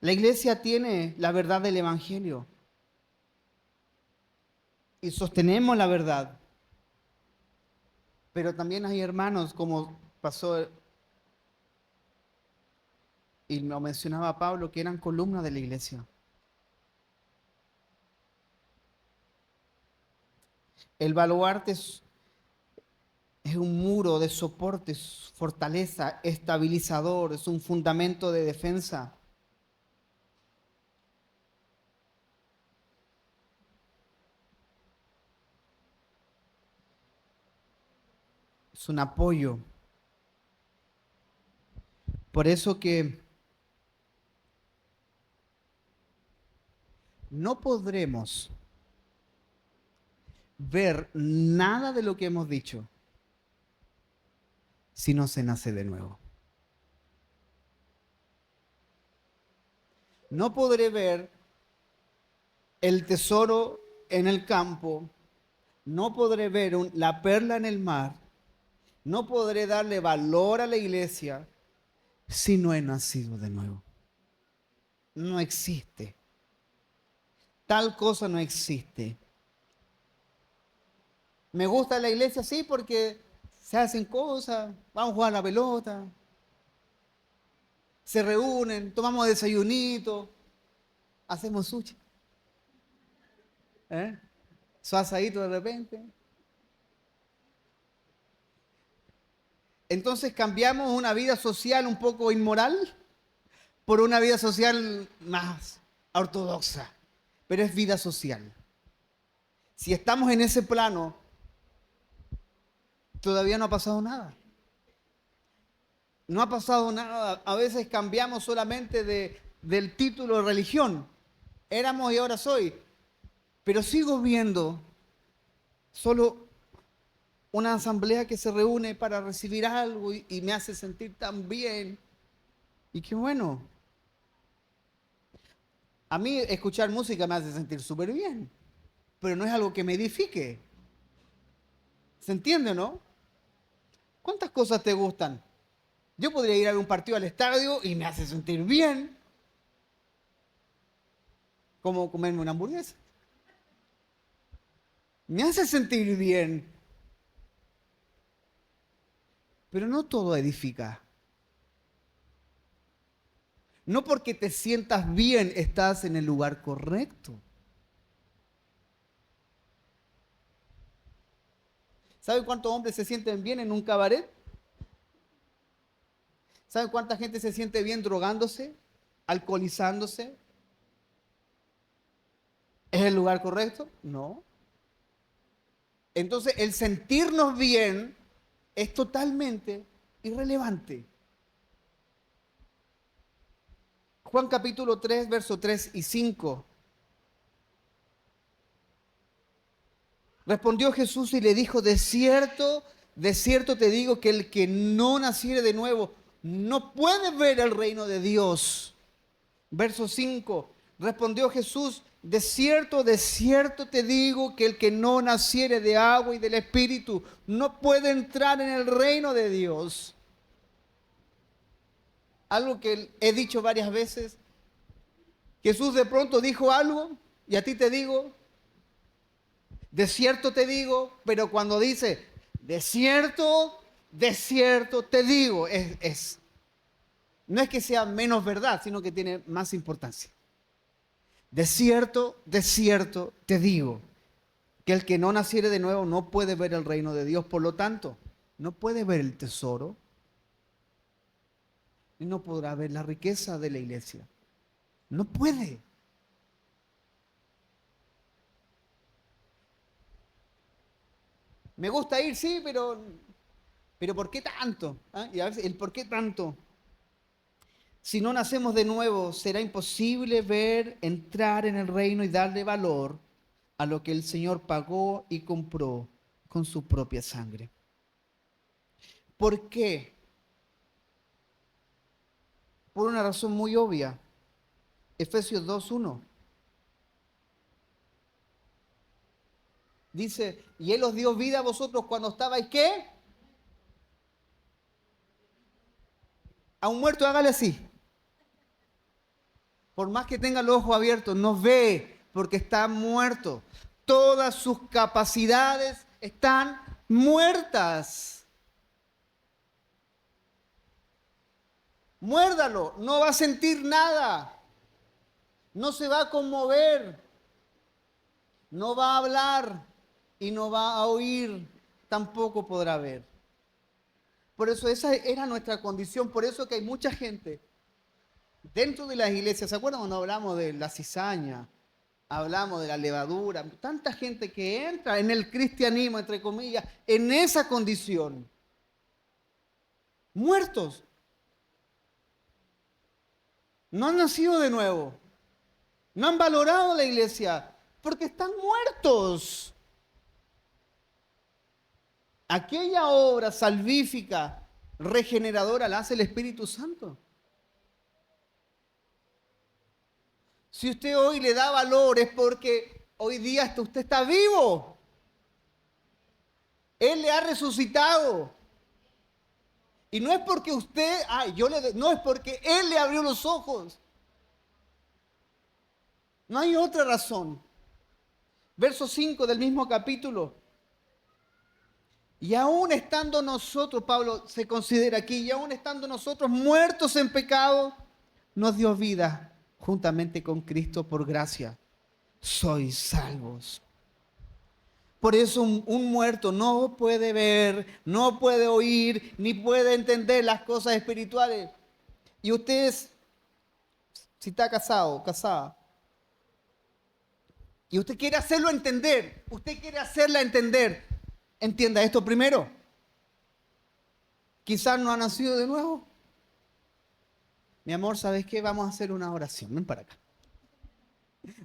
La iglesia tiene la verdad del Evangelio. Y sostenemos la verdad. Pero también hay hermanos, como pasó y lo mencionaba Pablo, que eran columnas de la iglesia. El baluarte es un muro de soporte, fortaleza, estabilizador, es un fundamento de defensa. Es un apoyo. Por eso que no podremos ver nada de lo que hemos dicho si no se nace de nuevo. No podré ver el tesoro en el campo, no podré ver la perla en el mar, no podré darle valor a la iglesia si no he nacido de nuevo. No existe. Tal cosa no existe. Me gusta la iglesia, sí, porque se hacen cosas, vamos a jugar a la pelota. se reúnen, tomamos desayunito, hacemos sushi, su asadito de repente. Entonces cambiamos una vida social un poco inmoral por una vida social más ortodoxa, pero es vida social. Si estamos en ese plano, todavía no ha pasado nada. No ha pasado nada. A veces cambiamos solamente del título de religión. Éramos y ahora soy. Pero sigo viendo solo una asamblea que se reúne para recibir algo y me hace sentir tan bien. Y qué bueno. A mí escuchar música me hace sentir súper bien, pero no es algo que me edifique. ¿Se entiende, no? ¿Cuántas cosas te gustan? Yo podría ir a ver un partido al estadio y me hace sentir bien, como comerme una hamburguesa. Me hace sentir bien, pero no todo edifica. No porque te sientas bien estás en el lugar correcto. ¿Saben cuántos hombres se sienten bien en un cabaret? ¿Saben cuánta gente se siente bien drogándose, alcoholizándose? ¿Es el lugar correcto? No. Entonces, el sentirnos bien es totalmente irrelevante. Juan capítulo 3, versos 3 y 5. Respondió Jesús y le dijo, de cierto te digo que el que no naciere de nuevo no puede ver el reino de Dios. Verso 5. Respondió Jesús, de cierto te digo que el que no naciere de agua y del Espíritu no puede entrar en el reino de Dios. Algo que he dicho varias veces. Jesús de pronto dijo algo y a ti te digo, de cierto te digo, pero cuando dice, de cierto te digo, no es que sea menos verdad, sino que tiene más importancia. De cierto te digo, que el que no naciere de nuevo no puede ver el reino de Dios, por lo tanto, no puede ver el tesoro y no podrá ver la riqueza de la iglesia. No puede. Me gusta ir, sí, pero ¿por qué tanto? Y a veces, ¿el por qué tanto? Si no nacemos de nuevo, será imposible ver, entrar en el reino y darle valor a lo que el Señor pagó y compró con su propia sangre. ¿Por qué? Por una razón muy obvia. Efesios 2:1. Dice, y Él os dio vida a vosotros cuando estabais, ¿qué? A un muerto hágale así. Por más que tenga los ojos abiertos, no ve porque está muerto. Todas sus capacidades están muertas. Muérdalo, no va a sentir nada. No se va a conmover. No va a hablar y no va a oír. Tampoco podrá ver. Por eso esa era nuestra condición. Por eso que hay mucha gente dentro de las iglesias. ¿Se acuerdan cuando hablamos de la cizaña? Hablamos de la levadura. Tanta gente que entra en el cristianismo, entre comillas, en esa condición. Muertos. No han nacido de nuevo. No han valorado la iglesia porque están muertos. Aquella obra salvífica, regeneradora, la hace el Espíritu Santo. Si usted hoy le da valor es porque hoy día usted está vivo. Él le ha resucitado. Y no es porque usted, no es porque Él le abrió los ojos. No hay otra razón. Verso 5 del mismo capítulo. Y aún estando nosotros, Pablo se considera aquí, y aún estando nosotros muertos en pecado, nos dio vida juntamente con Cristo por gracia. Sois salvos. Por eso un muerto no puede ver, no puede oír, ni puede entender las cosas espirituales. Y ustedes, si está casado, casada, y usted quiere hacerlo entender, usted quiere hacerla entender, entienda esto primero. Quizás no ha nacido de nuevo. Mi amor, ¿sabes qué? Vamos a hacer una oración. Ven para acá.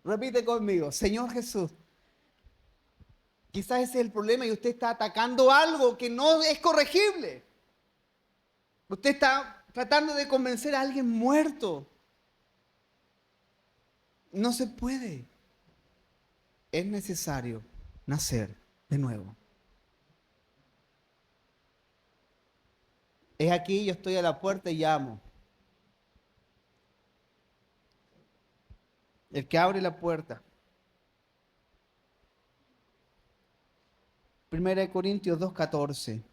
Repite conmigo, Señor Jesús. Quizás ese es el problema y usted está atacando algo que no es corregible. Usted está tratando de convencer a alguien muerto. No se puede. Es necesario nacer de nuevo. Es aquí, yo estoy a la puerta y llamo. El que abre la puerta. 1 Corintios 2:14.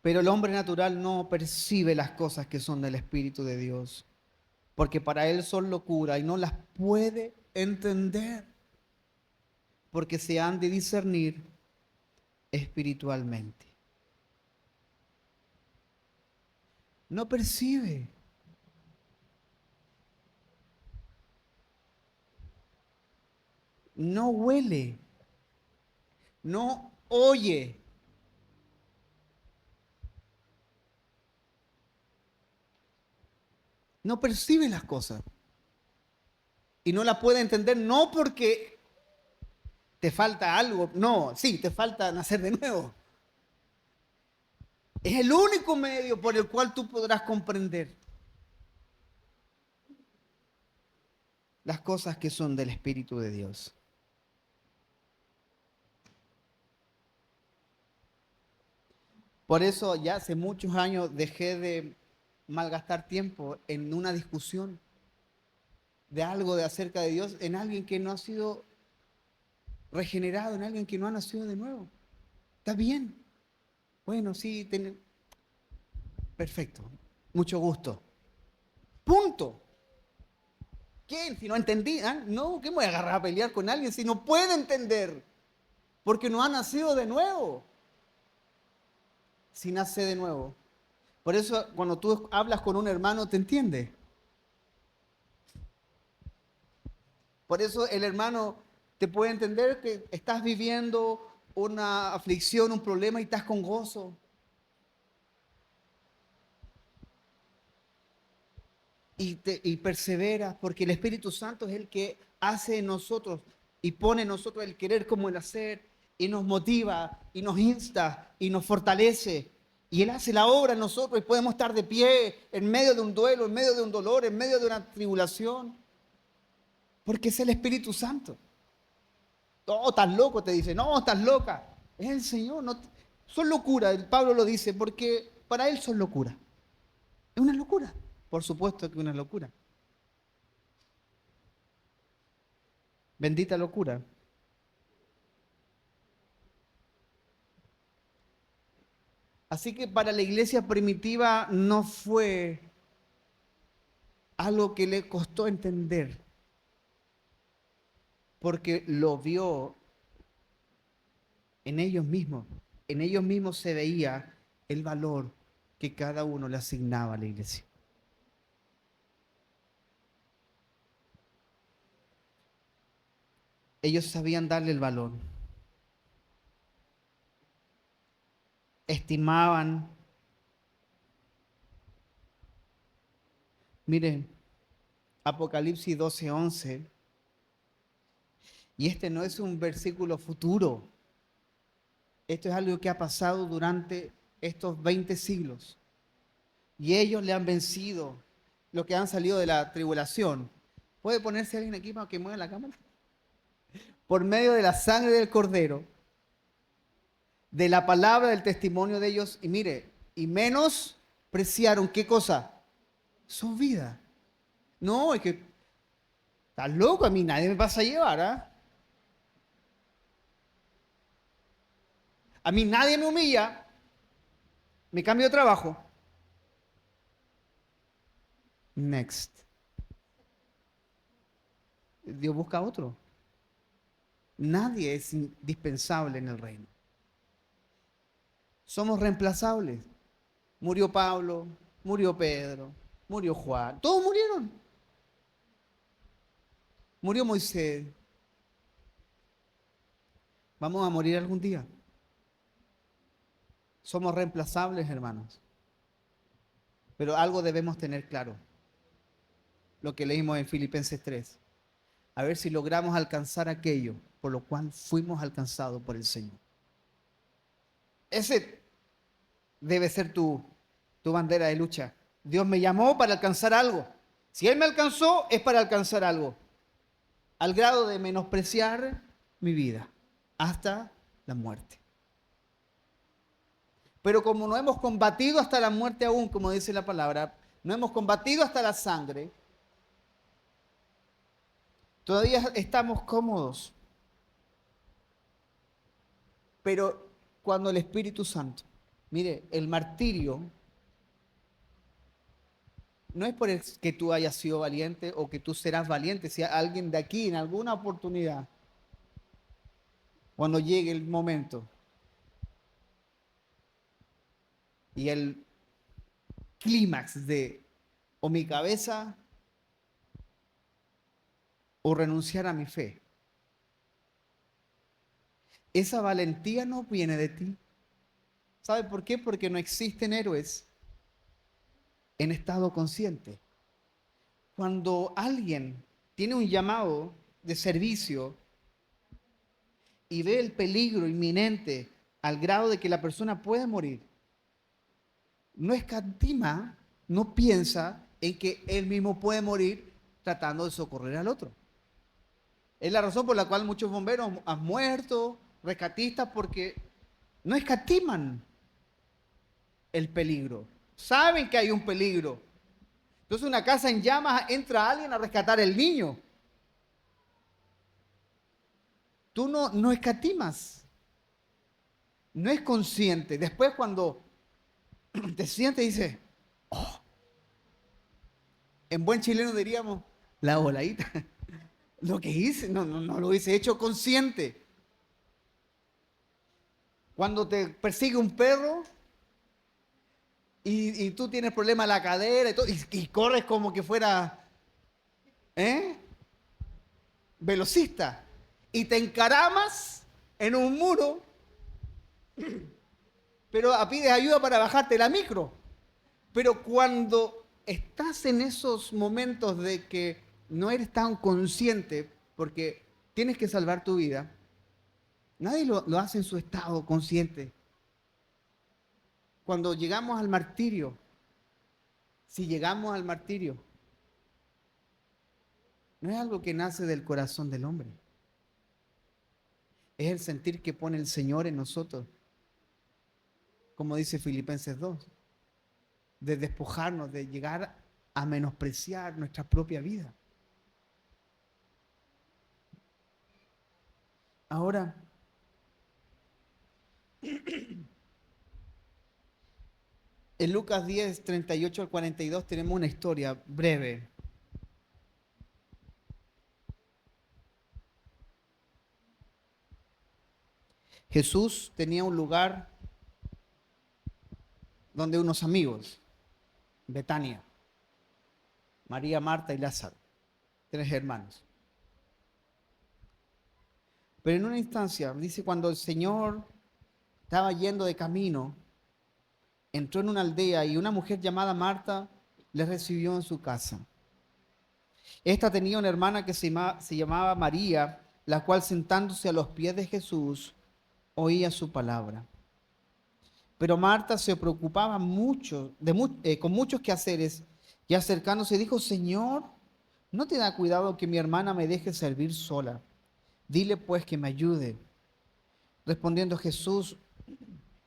Pero el hombre natural no percibe las cosas que son del Espíritu de Dios, porque para él son locura y no las puede entender, porque se han de discernir espiritualmente. No percibe. No huele. No oye. No percibe las cosas. Y no las puede entender, no porque te falta algo, no, sí, te falta nacer de nuevo. Es el único medio por el cual tú podrás comprender las cosas que son del Espíritu de Dios. Por eso ya hace muchos años dejé de malgastar tiempo en una discusión de algo de acerca de Dios en alguien que no ha sido regenerado, en alguien que no ha nacido de nuevo. Está bien. Bueno, sí, perfecto. Mucho gusto. Punto. ¿Quién? Si no entendí, ¿ah? No, ¿qué me voy a agarrar a pelear con alguien si no puede entender? Porque no ha nacido de nuevo. Si nace de nuevo. Por eso cuando tú hablas con un hermano te entiende. Por eso el hermano te puede entender que estás viviendo una aflicción, un problema y estás con gozo. Y perseveras porque el Espíritu Santo es el que hace en nosotros y pone en nosotros el querer como el hacer y nos motiva y nos insta y nos fortalece. Y Él hace la obra en nosotros y podemos estar de pie en medio de un duelo, en medio de un dolor, en medio de una tribulación. Porque es el Espíritu Santo. Oh, estás loco, te dice. No, estás loca. Es el Señor. No, son locuras. Pablo lo dice porque para Él son locuras. Es una locura. Por supuesto que es una locura. Bendita locura. Así que para la iglesia primitiva no fue algo que le costó entender, porque lo vio en ellos mismos. En ellos mismos se veía el valor que cada uno le asignaba a la iglesia. Ellos sabían darle el valor. Estimaban. Miren, Apocalipsis 12:11. Y este no es un versículo futuro. Esto es algo que ha pasado durante estos 20 siglos. Y ellos le han vencido, los que han salido de la tribulación. ¿Puede ponerse alguien aquí para que mueva la cámara? Por medio de la sangre del Cordero, de la palabra del testimonio de ellos. Y mire, y menospreciaron, ¿qué cosa? Su vida. No, es que estás loco, a mí nadie me pasa a llevar, ¿ah? A mí nadie me humilla, me cambio de trabajo. Next. Dios busca a otro. Nadie es indispensable en el reino. Somos reemplazables. Murió Pablo, murió Pedro, murió Juan. Todos murieron. Murió Moisés. Vamos a morir algún día. Somos reemplazables, hermanos. Pero algo debemos tener claro. Lo que leímos en Filipenses 3. A ver si logramos alcanzar aquello por lo cual fuimos alcanzados por el Señor. Ese debe ser tu bandera de lucha. Dios me llamó para alcanzar algo. Si Él me alcanzó, es para alcanzar algo. Al grado de menospreciar mi vida hasta la muerte. Pero como no hemos combatido hasta la muerte aún, como dice la palabra, no hemos combatido hasta la sangre, todavía estamos cómodos. Pero cuando el Espíritu Santo, mire, el martirio no es por el que tú hayas sido valiente o que tú serás valiente, si alguien de aquí en alguna oportunidad, cuando llegue el momento y el clímax de o mi cabeza o renunciar a mi fe. Esa valentía no viene de ti. ¿Sabe por qué? Porque no existen héroes en estado consciente. Cuando alguien tiene un llamado de servicio y ve el peligro inminente al grado de que la persona puede morir, no escatima, no piensa en que él mismo puede morir tratando de socorrer al otro. Es la razón por la cual muchos bomberos han muerto, rescatistas, porque no escatiman el peligro. Saben que hay un peligro. Entonces una casa en llamas, entra alguien a rescatar el niño. Tú no escatimas. No es consciente. Después cuando te sientes y dices, oh, en buen chileno diríamos, la voladita. Lo que hice, no lo hice hecho consciente. Cuando te persigue un perro y tú tienes problema en la cadera y corres como que fuera velocista y te encaramas en un muro, pero pides ayuda para bajarte la micro. Pero cuando estás en esos momentos de que no eres tan consciente porque tienes que salvar tu vida, nadie lo hace en su estado consciente. Cuando llegamos al martirio, si llegamos al martirio, no es algo que nace del corazón del hombre. Es el sentir que pone el Señor en nosotros. Como dice Filipenses 2. De despojarnos, de llegar a menospreciar nuestra propia vida. Ahora, en Lucas 10, 38 al 42 tenemos una historia breve. Jesús tenía un lugar donde unos amigos, Betania, María, Marta y Lázaro, 3 hermanos. Pero en una instancia, dice, cuando el Señor estaba yendo de camino, entró en una aldea y una mujer llamada Marta le recibió en su casa. Esta tenía una hermana que se llamaba María, la cual sentándose a los pies de Jesús, oía su palabra. Pero Marta se preocupaba mucho, con muchos quehaceres, y acercándose dijo, Señor, ¿no te da cuidado que mi hermana me deje servir sola? Dile pues que me ayude. Respondiendo Jesús,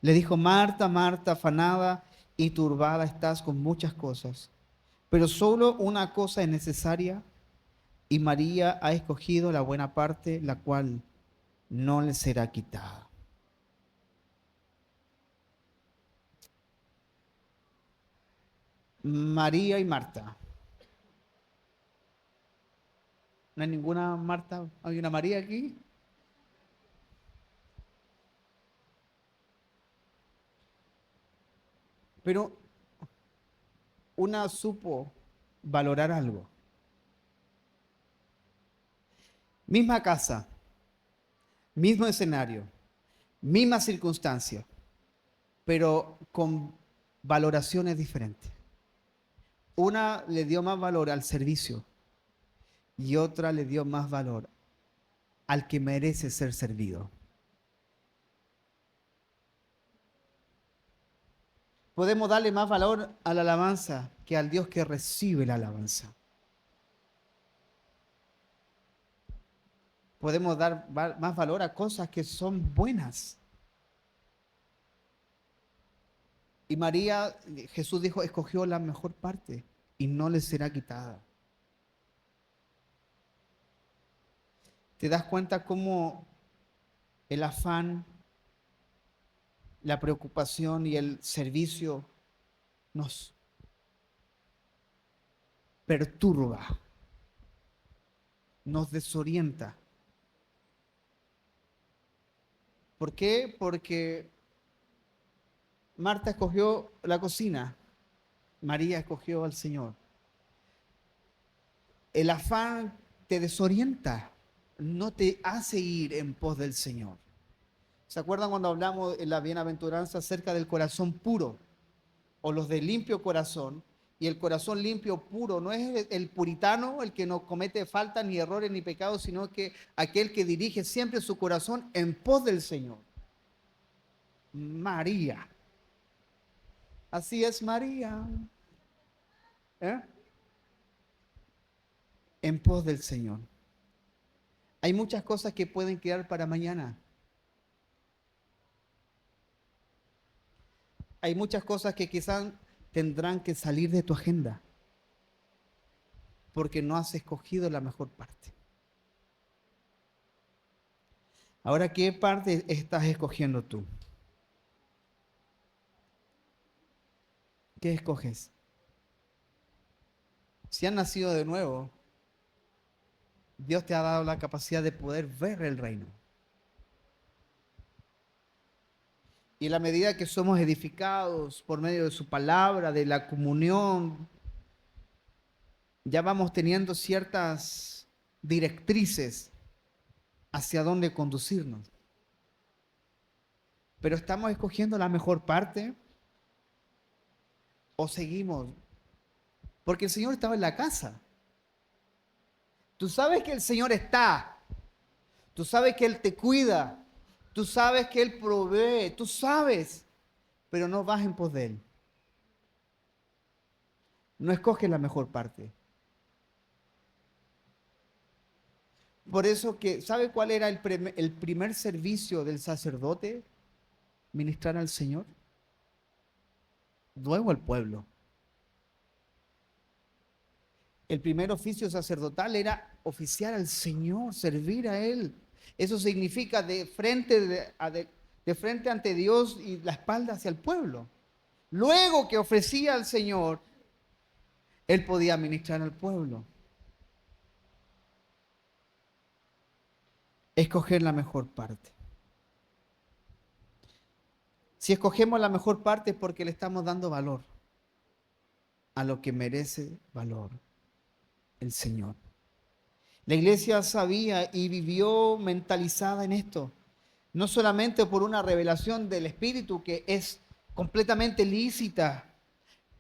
le dijo, Marta, Marta, afanada y turbada estás con muchas cosas, pero solo una cosa es necesaria, y María ha escogido la buena parte, la cual no le será quitada. María y Marta. ¿No hay ninguna Marta? ¿Hay una María aquí? Pero una supo valorar algo. Misma casa, mismo escenario, misma circunstancia, pero con valoraciones diferentes. Una le dio más valor al servicio y otra le dio más valor al que merece ser servido. Podemos darle más valor a la alabanza que al Dios que recibe la alabanza. Podemos dar más valor a cosas que son buenas. Y María, Jesús dijo, escogió la mejor parte y no le será quitada. ¿Te das cuenta cómo el afán, la preocupación y el servicio nos perturba, nos desorienta? ¿Por qué? Porque Marta escogió la cocina, María escogió al Señor. El afán te desorienta, no te hace ir en pos del Señor. ¿Se acuerdan cuando hablamos en la bienaventuranza acerca del corazón puro o los de limpio corazón? Y el corazón limpio puro no es el puritano, el que no comete faltas ni errores ni pecados, sino que aquel que dirige siempre su corazón en pos del Señor. María. Así es María. ¿Eh? En pos del Señor. Hay muchas cosas que pueden quedar para mañana. Hay muchas cosas que quizás tendrán que salir de tu agenda porque no has escogido la mejor parte. Ahora, ¿qué parte estás escogiendo tú? ¿Qué escoges? Si has nacido de nuevo, Dios te ha dado la capacidad de poder ver el reino. Y en la medida que somos edificados por medio de su palabra, de la comunión, ya vamos teniendo ciertas directrices hacia dónde conducirnos. Pero ¿estamos escogiendo la mejor parte o seguimos? Porque el Señor estaba en la casa. Tú sabes que el Señor está. Tú sabes que Él te cuida. Tú sabes que Él provee. Tú sabes. Pero no vas en pos de Él. No escoges la mejor parte. Por eso que, ¿sabe cuál era el primer servicio del sacerdote? Ministrar al Señor. Luego al pueblo. El primer oficio sacerdotal era oficiar al Señor, servir a Él. Eso significa de frente ante Dios y la espalda hacia el pueblo. Luego que ofrecía al Señor, Él podía ministrar al pueblo. Escoger la mejor parte. Si escogemos la mejor parte es porque le estamos dando valor a lo que merece valor el Señor. La iglesia sabía y vivió mentalizada en esto, no solamente por una revelación del Espíritu que es completamente lícita,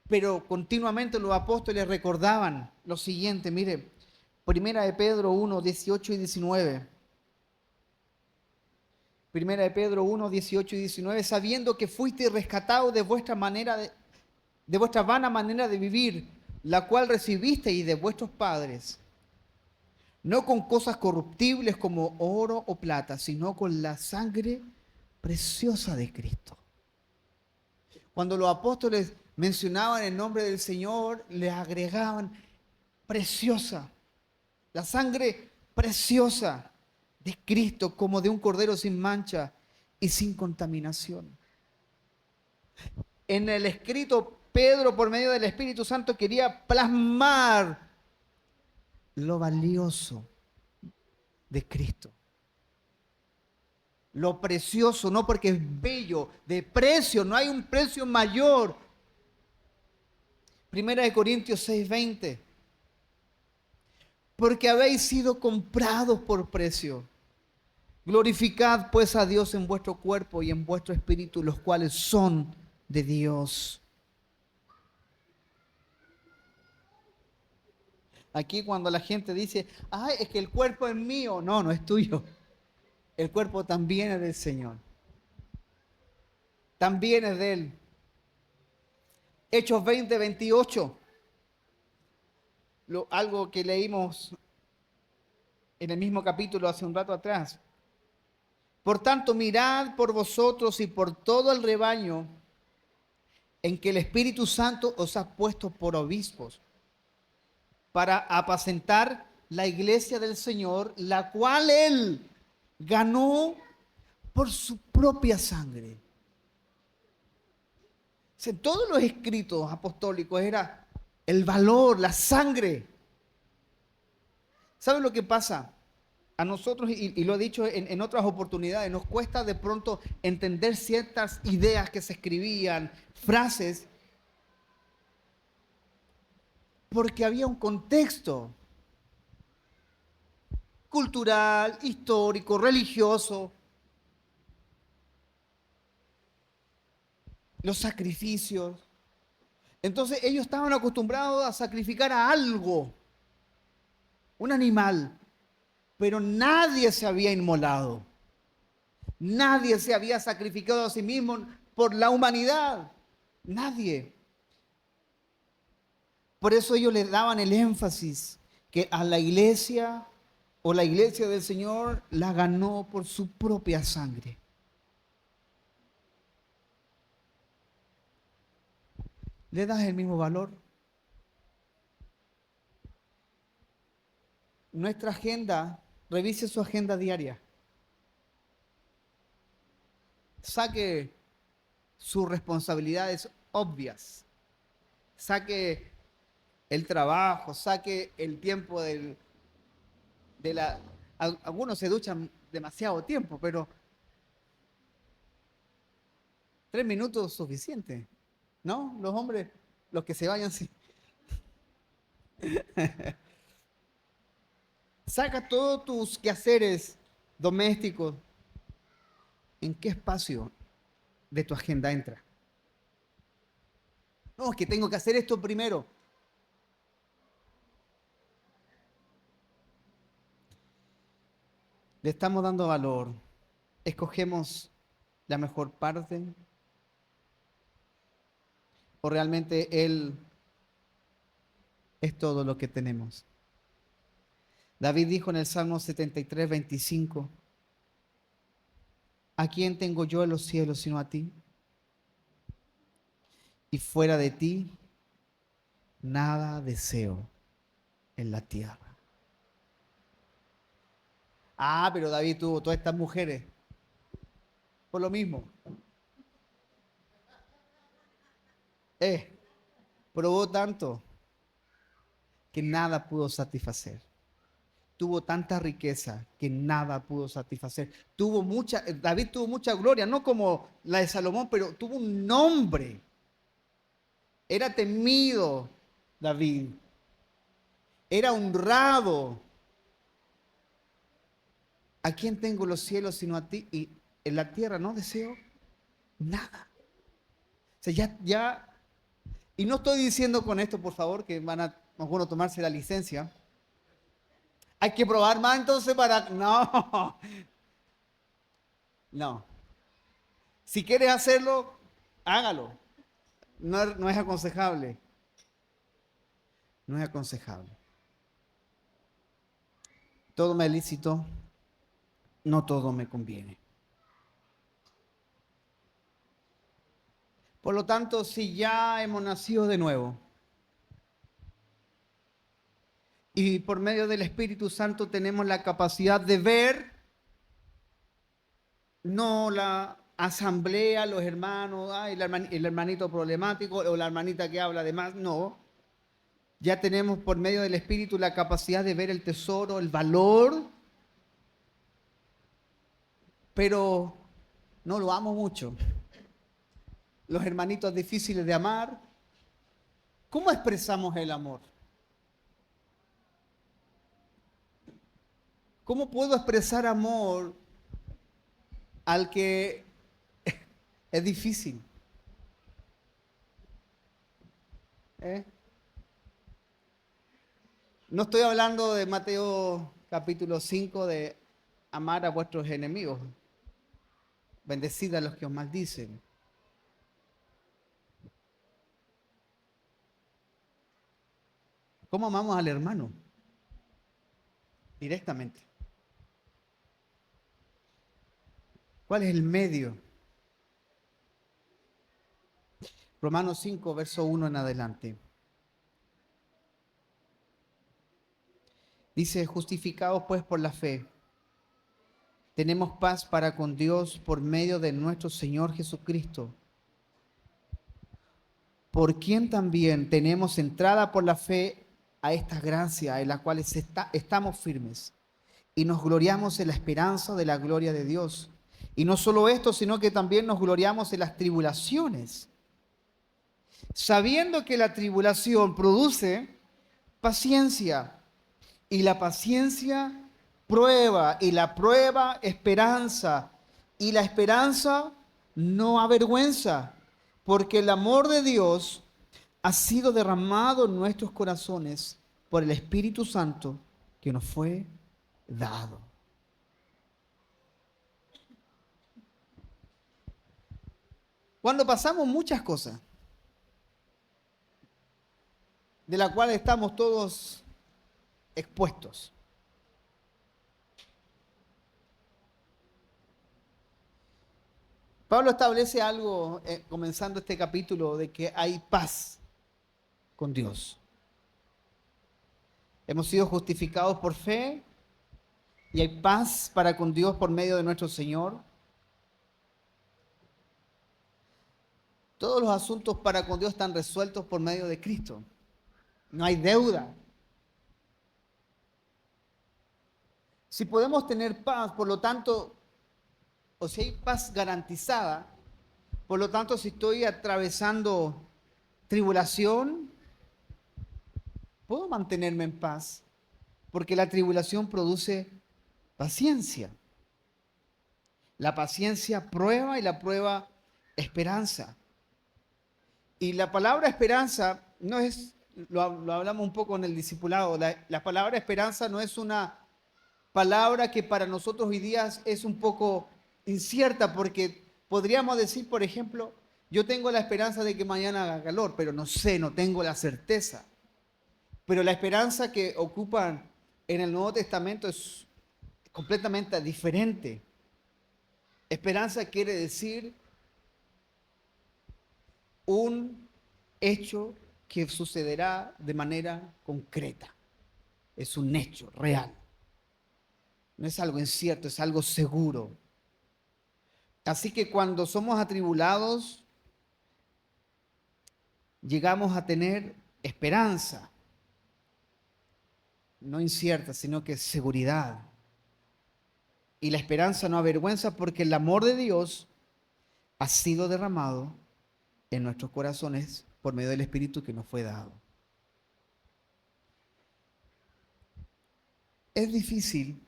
pero continuamente los apóstoles recordaban lo siguiente, mire, Primera de Pedro 1, 18 y 19. Primera de Pedro 1, 18 y 19, sabiendo que fuiste rescatados de vuestra de vuestra vana manera de vivir, la cual recibisteis de vuestros padres, no con cosas corruptibles como oro o plata, sino con la sangre preciosa de Cristo. Cuando los apóstoles mencionaban el nombre del Señor, le agregaban preciosa, la sangre preciosa de Cristo, como de un cordero sin mancha y sin contaminación. En el escrito Pedro, por medio del Espíritu Santo, quería plasmar lo valioso de Cristo. Lo precioso, no porque es bello, de precio, no hay un precio mayor. Primera de Corintios 6:20. Porque habéis sido comprados por precio. Glorificad pues a Dios en vuestro cuerpo y en vuestro espíritu, los cuales son de Dios. Aquí cuando la gente dice, ay, es que el cuerpo es mío. No, no es tuyo. El cuerpo también es del Señor. También es de Él. Hechos 20:28. Algo que leímos en el mismo capítulo hace un rato atrás. Por tanto, mirad por vosotros y por todo el rebaño en que el Espíritu Santo os ha puesto por obispos para apacentar la iglesia del Señor, la cual Él ganó por su propia sangre. En todos los escritos apostólicos era el valor, la sangre. ¿Saben lo que pasa? A nosotros, y lo he dicho en otras oportunidades, nos cuesta de pronto entender ciertas ideas que se escribían, frases, porque había un contexto cultural, histórico, religioso, los sacrificios. Entonces ellos estaban acostumbrados a sacrificar a algo, un animal, pero nadie se había inmolado. Nadie se había sacrificado a sí mismo por la humanidad. Nadie. Por eso ellos le daban el énfasis que a la iglesia o la iglesia del Señor la ganó por su propia sangre. ¿Le das el mismo valor? Nuestra agenda, revise su agenda diaria. Saque sus responsabilidades obvias. Saque el trabajo, saque el tiempo de la... Algunos se duchan demasiado tiempo, pero 3 minutos es suficiente, ¿no? Los hombres, los que se bañan, sí. Saca todos tus quehaceres domésticos. ¿En qué espacio de tu agenda entra? No, es que tengo que hacer esto primero. Le estamos dando valor. Escogemos la mejor parte. O realmente Él es todo lo que tenemos. David dijo en el Salmo 73:25, ¿a quién tengo yo en los cielos sino a ti? Y fuera de ti, nada deseo en la tierra. Ah, pero David tuvo todas estas mujeres. Por lo mismo. Probó tanto que nada pudo satisfacer. Tuvo tanta riqueza que nada pudo satisfacer. David tuvo mucha gloria, no como la de Salomón, pero tuvo un nombre. Era temido David. Era honrado. ¿A quién tengo los cielos sino a ti? Y en la tierra no deseo nada. O sea, y no estoy diciendo con esto, por favor, que van a algunos tomarse la licencia. Hay que probar más entonces para... No, no. Si quieres hacerlo, hágalo. No es aconsejable. No es aconsejable. Todo me es lícito, no todo me conviene. Por lo tanto, si ya hemos nacido de nuevo y por medio del Espíritu Santo tenemos la capacidad de ver, no asamblea, los hermanos, el hermanito problemático o la hermanita que habla de más. No, ya tenemos por medio del Espíritu la capacidad de ver el tesoro, el valor, pero no lo amo mucho. Los hermanitos difíciles de amar. ¿Cómo expresamos el amor? ¿Cómo puedo expresar amor al que es difícil? ¿Eh? No estoy hablando de Mateo capítulo 5 de amar a vuestros enemigos, bendecid a los que os maldicen. ¿Cómo amamos al hermano? Directamente. ¿Cuál es el medio? Romanos 5, verso 1 en adelante. Dice, justificados pues por la fe, tenemos paz para con Dios por medio de nuestro Señor Jesucristo, por quien también tenemos entrada por la fe a esta gracia en la cual estamos firmes y nos gloriamos en la esperanza de la gloria de Dios. Y no solo esto, sino que también nos gloriamos en las tribulaciones, sabiendo que la tribulación produce paciencia, y la paciencia prueba, y la prueba esperanza, y la esperanza no avergüenza, porque el amor de Dios ha sido derramado en nuestros corazones por el Espíritu Santo que nos fue dado. Cuando pasamos muchas cosas, de las cuales estamos todos expuestos. Pablo establece algo, comenzando este capítulo, de que hay paz con Dios. Hemos sido justificados por fe y hay paz para con Dios por medio de nuestro Señor. Todos los asuntos para con Dios están resueltos por medio de Cristo. No hay deuda. Si podemos tener paz, por lo tanto, o si hay paz garantizada, por lo tanto, si estoy atravesando tribulación, puedo mantenerme en paz, porque la tribulación produce paciencia. La paciencia prueba y la prueba esperanza. Y la palabra esperanza no es, lo hablamos un poco en el discipulado, la palabra esperanza no es una palabra que para nosotros hoy día es un poco incierta, porque podríamos decir, por ejemplo, yo tengo la esperanza de que mañana haga calor, pero no sé, no tengo la certeza. Pero la esperanza que ocupan en el Nuevo Testamento es completamente diferente. Esperanza quiere decir un hecho que sucederá de manera concreta. Es un hecho real. No es algo incierto, es algo seguro. Así que cuando somos atribulados, llegamos a tener esperanza. No incierta, sino que seguridad. Y la esperanza no avergüenza, porque el amor de Dios ha sido derramado en nuestros corazones por medio del Espíritu que nos fue dado. Es difícil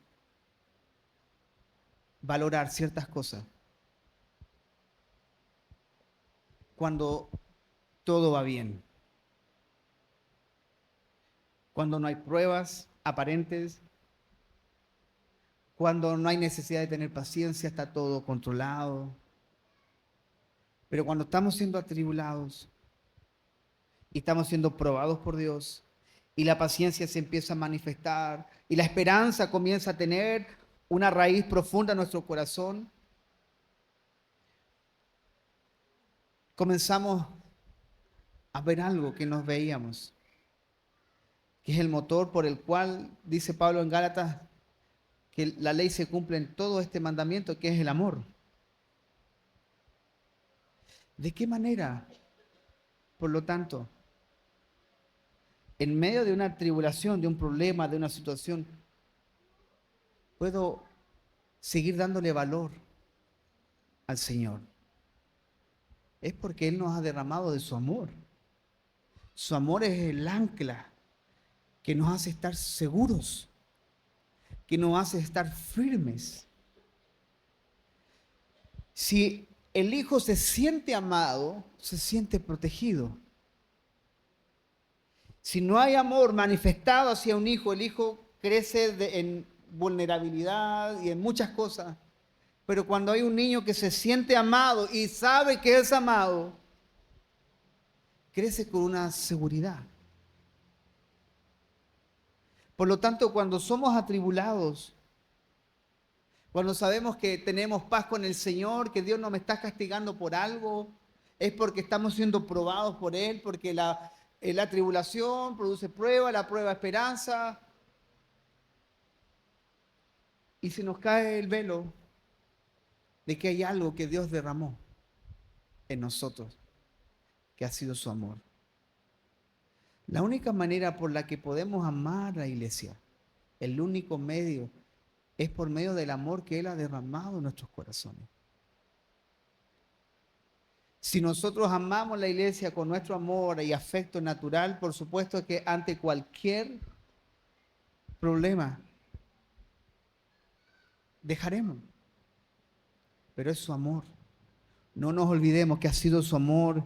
valorar ciertas cosas cuando todo va bien, cuando no hay pruebas aparentes, cuando no hay necesidad de tener paciencia, está todo controlado. Pero cuando estamos siendo atribulados y estamos siendo probados por Dios, y la paciencia se empieza a manifestar, y la esperanza comienza a tener una raíz profunda en nuestro corazón, comenzamos a ver algo que nos veíamos, que es el motor por el cual, dice Pablo en Gálatas, que la ley se cumple en todo este mandamiento, que es el amor. ¿De qué manera? Por lo tanto, en medio de una tribulación, de un problema, de una situación, puedo seguir dándole valor al Señor. Es porque Él nos ha derramado de su amor. Su amor es el ancla que nos hace estar seguros, que nos hace estar firmes. Si el hijo se siente amado, se siente protegido. Si no hay amor manifestado hacia un hijo, el hijo crece en vulnerabilidad y en muchas cosas. Pero cuando hay un niño que se siente amado y sabe que es amado, crece con una seguridad. Por lo tanto, cuando somos atribulados, cuando sabemos que tenemos paz con el Señor, que Dios no me está castigando por algo, es porque estamos siendo probados por Él, porque la tribulación produce prueba, la prueba esperanza. Y se nos cae el velo de que hay algo que Dios derramó en nosotros, que ha sido su amor. La única manera por la que podemos amar a la iglesia, el único medio, es por medio del amor que Él ha derramado en nuestros corazones. Si nosotros amamos la iglesia con nuestro amor y afecto natural, por supuesto que ante cualquier problema dejaremos. Pero es su amor. No nos olvidemos que ha sido su amor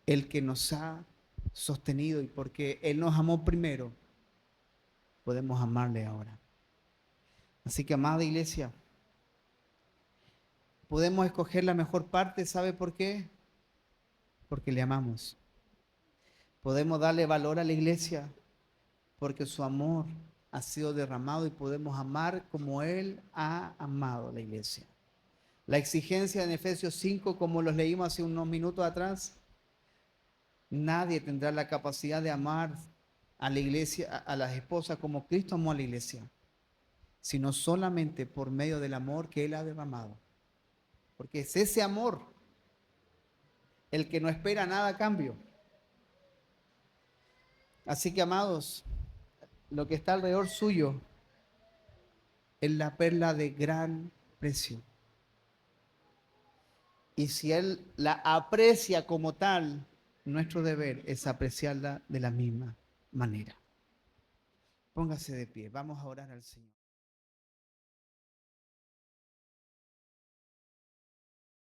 el que nos ha sostenido, y porque Él nos amó primero, podemos amarle ahora. Así que, amada iglesia, podemos escoger la mejor parte. ¿Sabe por qué? Porque le amamos. Podemos darle valor a la iglesia porque su amor ha sido derramado y podemos amar como Él ha amado a la iglesia. La exigencia en Efesios 5, como los leímos hace unos minutos atrás, nadie tendrá la capacidad de amar a la iglesia, a las esposas como Cristo amó a la iglesia, sino solamente por medio del amor que Él ha derramado. Porque es ese amor el que no espera nada a cambio. Así que, amados, lo que está alrededor suyo es la perla de gran precio. Y si Él la aprecia como tal, nuestro deber es apreciarla de la misma manera. Póngase de pie, vamos a orar al Señor.